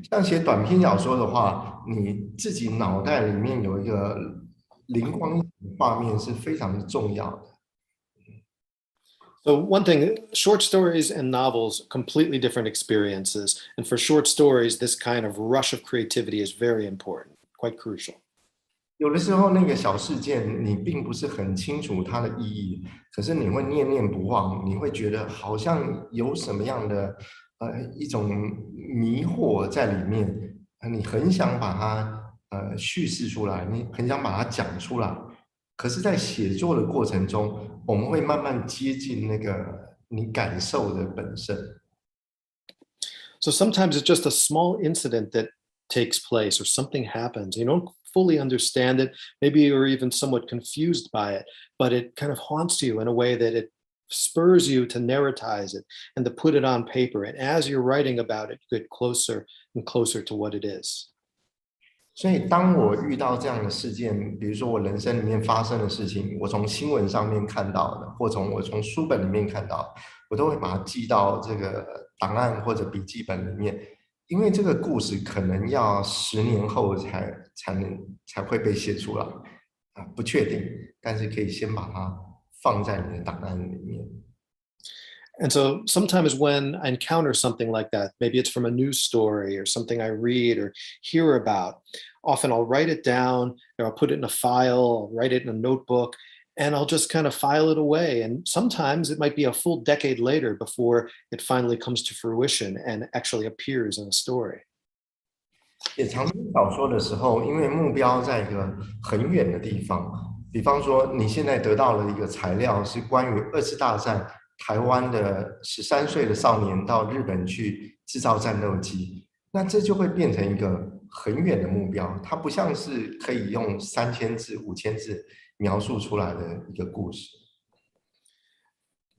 S3: 像写短篇小说的话，你自己脑袋里面有一个灵光画面是非常重要的。
S1: So one thing, short stories and novels, completely different experiences. And for short stories, this kind of rush of creativity is very important, quite crucial.
S3: 有的时候那个小事件你并不是很清楚它的意义，可是你会念念不忘，你会觉得好像有什么样的一种迷惑在里面，你很想把它叙事出来，你很想把它讲出来。可是在写作的过程中，我们会慢慢接近那个你感受的本身。
S1: So sometimes it's just a small incident that takes place or something happens. You don't fully understand it. Maybe you're even somewhat confused by it, but it kind of haunts you in a way that it spurs you to narratize it and to put it on paper. And as you're writing about it, you get closer and closer to what it is.
S3: 所以当我遇到这样的事件，比如说我人生里面发生的事情，我从新闻上面看到的，或我从书本里面看到的，我都会把它记到这个档案或者笔记本里面，因为这个故事可能要10年后才会被写出来不确定，但是可以先把它放在你的档案里面。
S1: And so sometimes when I encounter something like that, maybe it's from a news story or something I read or hear about, often I'll write it down or I'll put it in a file, I'll write it in a notebook, and I'll just kind of file it away. And sometimes it might be a full decade later before it finally comes to fruition and actually appears in a story.
S3: 写长篇小说的时候，因为目标在一个很远的地方，比方说你现在得到了一个材料是关于2次大战台湾的13岁的少年到日本去制造战斗机，那这就会变成一个很远的目标，它不像是可以用3000字、5000字描述出来的一个故事。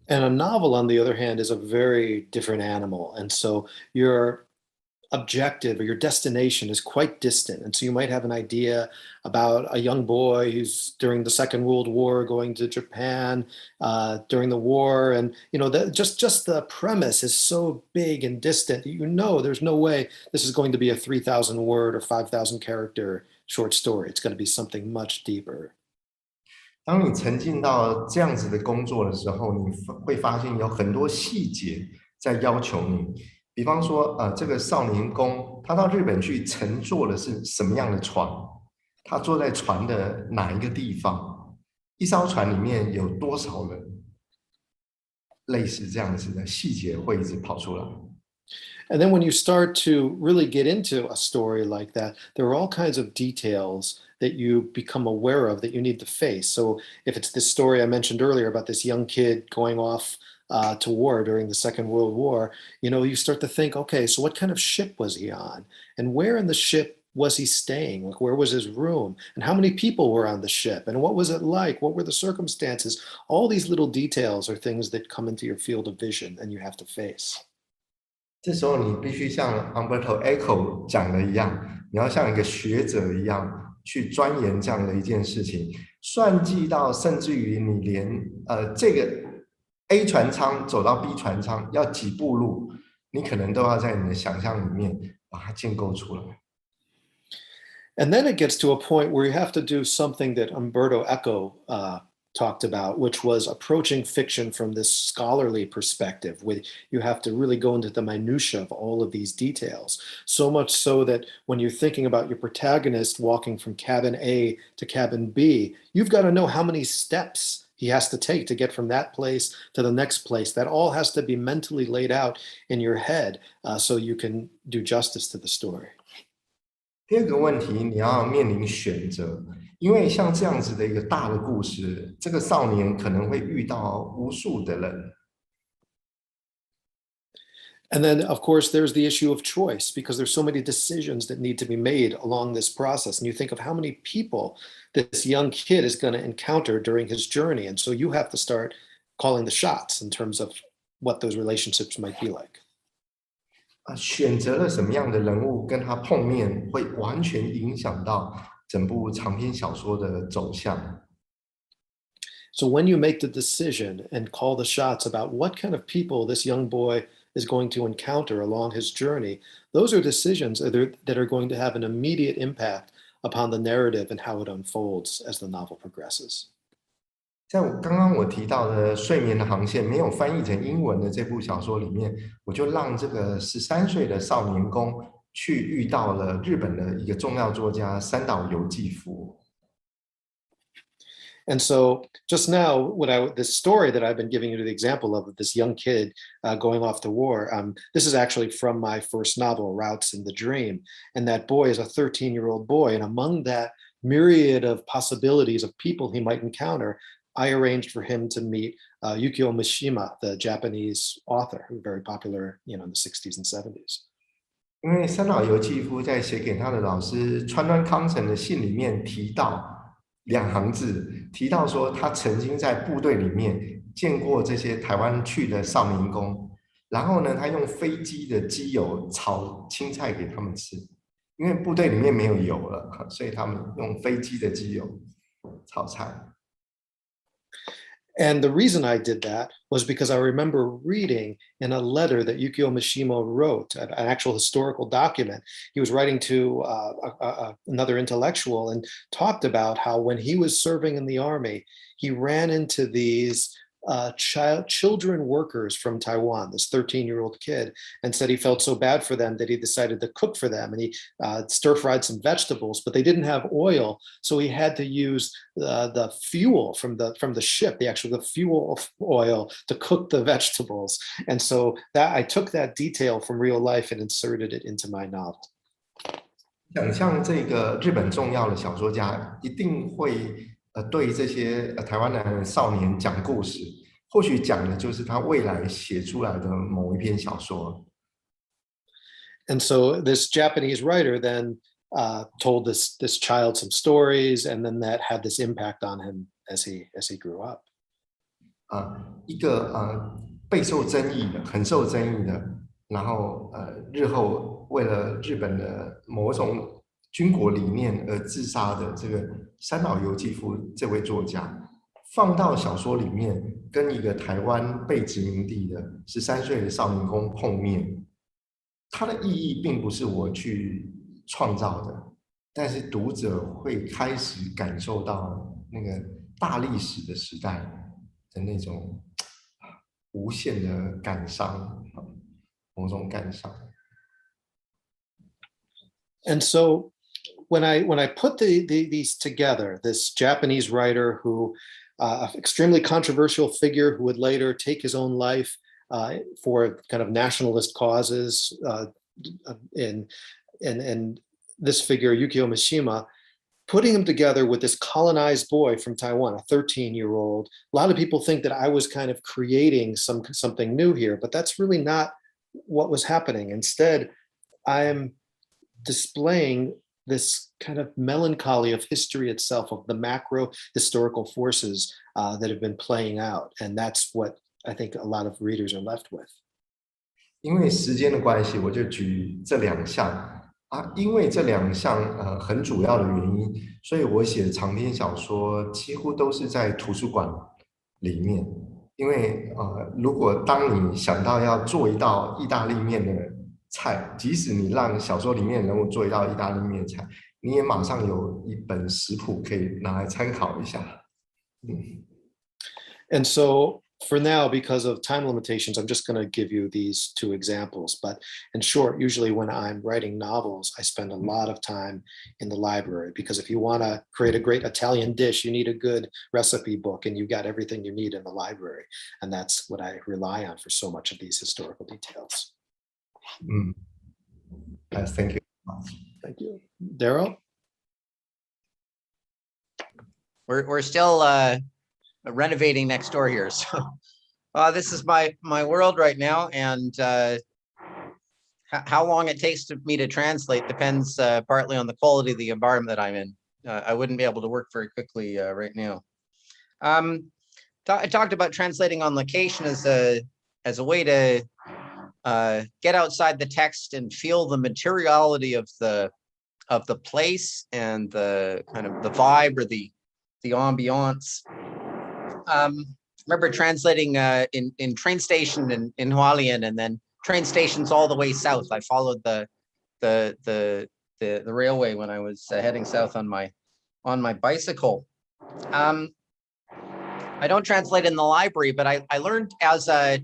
S1: And a novel, on the other hand, is a very different animal. And so your objective or your destination is quite distant. And so you might have an idea about a young boy who's during the Second World War going to Japan during the war. And, you know, just the premise is so big and distant that you know there's no way this is going to be a 3,000 word or 5,000 character short story. It's going to be something much deeper.
S3: 当你沉浸到这样子的工作的时候，你会发现有很多细节在要求你。比方说，这个少年宫，他到日本去乘坐的是什么样的船？他坐在船的哪一个地方？一艘船里面有多少人？类似这样子的细节会一直跑出来。
S1: And then when you start to really get into a story like that, there are all kinds of details that you become aware of that you need to face. So if it's this story I mentioned earlier about this young kid going off to war during the Second World War, you know, you start to think, okay, so what kind of ship was he on? And where in the ship was he staying? Like, where was his room? And how many people were on the ship? And what was it like? What were the circumstances? All these little details are things that come into your field of vision and you have to face.
S3: 这时候你必须像 Umberto Eco 讲的一样，你要像一个学者一样去钻研这样的一件事情，算计到甚至于你连这个 A 船舱走到 B 船舱要几步路，你可能都要在你的想象里面把它建构出来。
S1: And then it gets to a point where you have to do something that Umberto Eco talked about, which was approaching fiction from this scholarly perspective, where you have to really go into the minutiae of all of these details. So much so that when you're thinking about your protagonist walking from cabin A to cabin B, you've got to know how many steps he has to take to get from that place to the next place. That all has to be mentally laid out in your head so you can do justice to the story.
S3: 第二个问题，你要面临选择，因为像这样子的一个大的故事，这个少年可能会遇到无数的人。
S1: And then, of course, there's the issue of choice, because there's so many decisions that need to be made along this process. And you think of how many people this young kid is going to encounter during his journey. And so you have to start calling the shots in terms of what those relationships might be like.
S3: 选择了什么样的人物跟他碰面，会完全影响到整部长篇小说的走向。
S1: So when you make the decision and call the shots about what kind of people this young boy is going to encounter along his journey, those are decisions that are going to have an immediate impact upon the narrative and how it unfolds as the novel progresses.
S3: 在刚刚我提到的《睡眠的航线》没有翻译成英文的这部小说里面，我就让这个13岁的少年宫去遇到了日本的一个重要作家三岛由纪夫。
S1: And so just now, this story that I've been giving you the example of this young kid going off to war, this is actually from my first novel, Routes in the Dream. And that boy is a 13-year-old boy. And among that myriad of possibilities of people he might encounter, I arranged for him to meet Yukio Mishima, the Japanese author, who was very popular, in the 60s and 70s.
S3: 因为三岛由纪夫在写给他的老师川端康成的信里面提到2行字，提到说他曾经在部队里面见过这些台湾去的少年宫，然后呢，他用飞机的机油炒青菜给他们吃，因为部队里面没有油了，所以他们用飞机的机油炒菜。
S1: And the reason I did that was because I remember reading in a letter that Yukio Mishima wrote, an actual historical document. He was writing to another intellectual and talked about how when he was serving in the army, he ran into these children workers from Taiwan, this 13-year-old kid, and said he felt so bad for them that he decided to cook for them. And he stir-fried some vegetables, but they didn't have oil, so he had to use the fuel from the ship, the fuel oil to cook the vegetables. And so that I took that detail from real life and inserted it into my novel.
S3: 想象这个日本重要的小说家一定会对这些台湾的少年讲故事，或许讲的就是他未来写出来的某一篇小说。
S1: And so this Japanese writer then told this child some stories, and then that had this impact on him as he grew up.
S3: 一个备受争议的、很受争议的，然后日后为了日本的某种军国理念而自杀的这个三岛由纪夫这位作家，放到小说里面，跟一个台湾被殖民地的13岁的少年宫碰面，它的意义并不是我去创造的，但是读者会开始感受到那个大历史的时代的那种无限的感伤，某种感伤。
S1: And so when I put these together, this Japanese writer who, extremely controversial figure who would later take his own life for kind of nationalist causes, and this figure Yukio Mishima, putting him together with this colonized boy from Taiwan, a 13-year-old. A lot of people think that I was kind of creating something new here, but that's really not what was happening. Instead, I'm displaying this kind of melancholy of history itself, of the macro historical forces that have been playing out. And that's what I think a lot of readers are left with.
S3: 因为时间的关系，我就举这2项因为这2项很主要的原因，所以我写的长篇小说几乎都是在图书馆里面。因为如果当你想到要做一道意大利面的菜，即使你让小说里面的人物做一道意大利面菜，你也马上有一本食谱可以拿来参考一下。
S1: And so for now, because of time limitations, I'm just going to give you these two examples. But in short, usually when I'm writing novels, I spend a lot of time in the library, because if you want to create a great Italian dish, you need a good recipe book, and you've got everything you need in the library. And that's what I rely on for so much of these historical details.
S3: Thank you.
S1: Thank you. Darryl?
S2: We're still renovating next door here, so this is my world right now, and how long it takes me to translate depends partly on the quality of the environment that I'm in. I wouldn't be able to work very quickly right now. I talked about translating on location as a way to get outside the text and feel the materiality of the place and the kind of the vibe or the ambiance. Remember translating in train station in Hualien, and then train stations all the way south. I followed the railway when I was heading south on my bicycle. I don't translate in the library, but I learned as a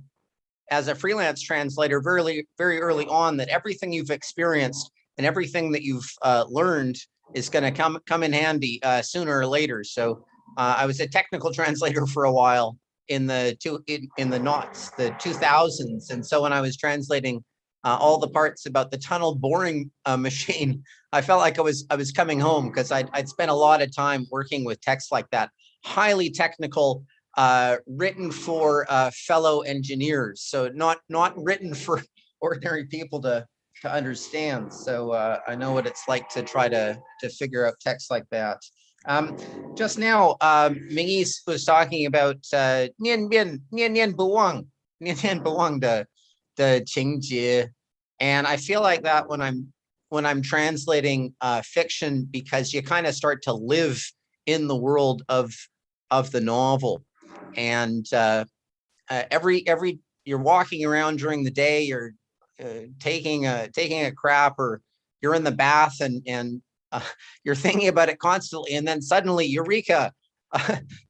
S2: freelance translator very early on that everything you've experienced and everything that you've learned is going to come in handy sooner or later. So I was a technical translator for a while in the 2000s, and so when I was translating all the parts about the tunnel boring machine, I felt like I was coming home, because I'd spent a lot of time working with text like that, highly technical, written for fellow engineers, so not written for ordinary people to understand. So I know what it's like to try to figure out text like that. Just now, Ming-Yi was talking about nian bu wang de qingjie, and I feel like that when I'm translating fiction, because you kind of start to live in the world of the novel, and every you're walking around during the day, you're taking a crap, or you're in the bath, and you're thinking about it constantly, and then suddenly, eureka,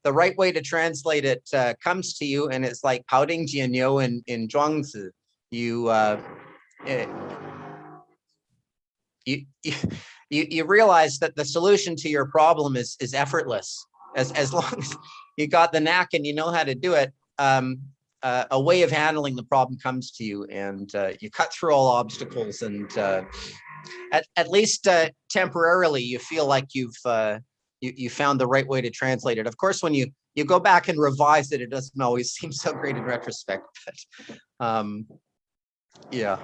S2: the right way to translate it comes to you, and it's like Paoding Jianyo in Zhuangzi. You realize that the solution to your problem is effortless, as long as you got the knack and you know how to do it. A way of handling the problem comes to you, and you cut through all obstacles, and at least temporarily, you feel like you found the right way to translate it. Of course, when you go back and revise it, it doesn't always seem so great in retrospect, but yeah.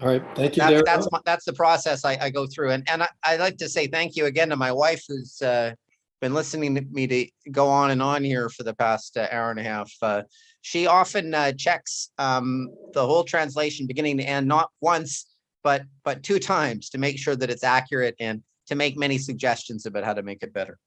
S1: All right, thank you, Darryl.
S2: That's the process I go through, and I'd like to say thank you again to my wife, who's been listening to me to go on and on here for the past hour and a half. She often checks the whole translation beginning to end, not once, but 2 times, to make sure that it's accurate and to make many suggestions about how to make it better.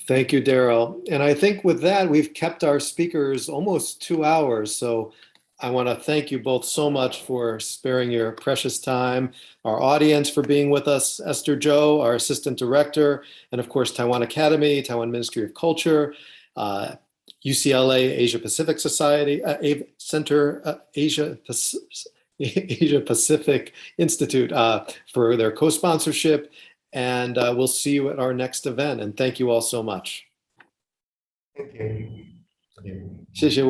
S1: Thank you, Darryl. And I think with that, we've kept our speakers almost 2 hours. So I want to thank you both so much for sparing your precious time, our audience for being with us, Esther Zhou, our Assistant Director, and of course, Taiwan Academy, Taiwan Ministry of Culture, UCLA Asia Pacific Society, Center, Asia Pacific Institute for their co-sponsorship. And we'll see you at our next event. And thank you all so much.
S3: Thank you.
S1: 谢谢。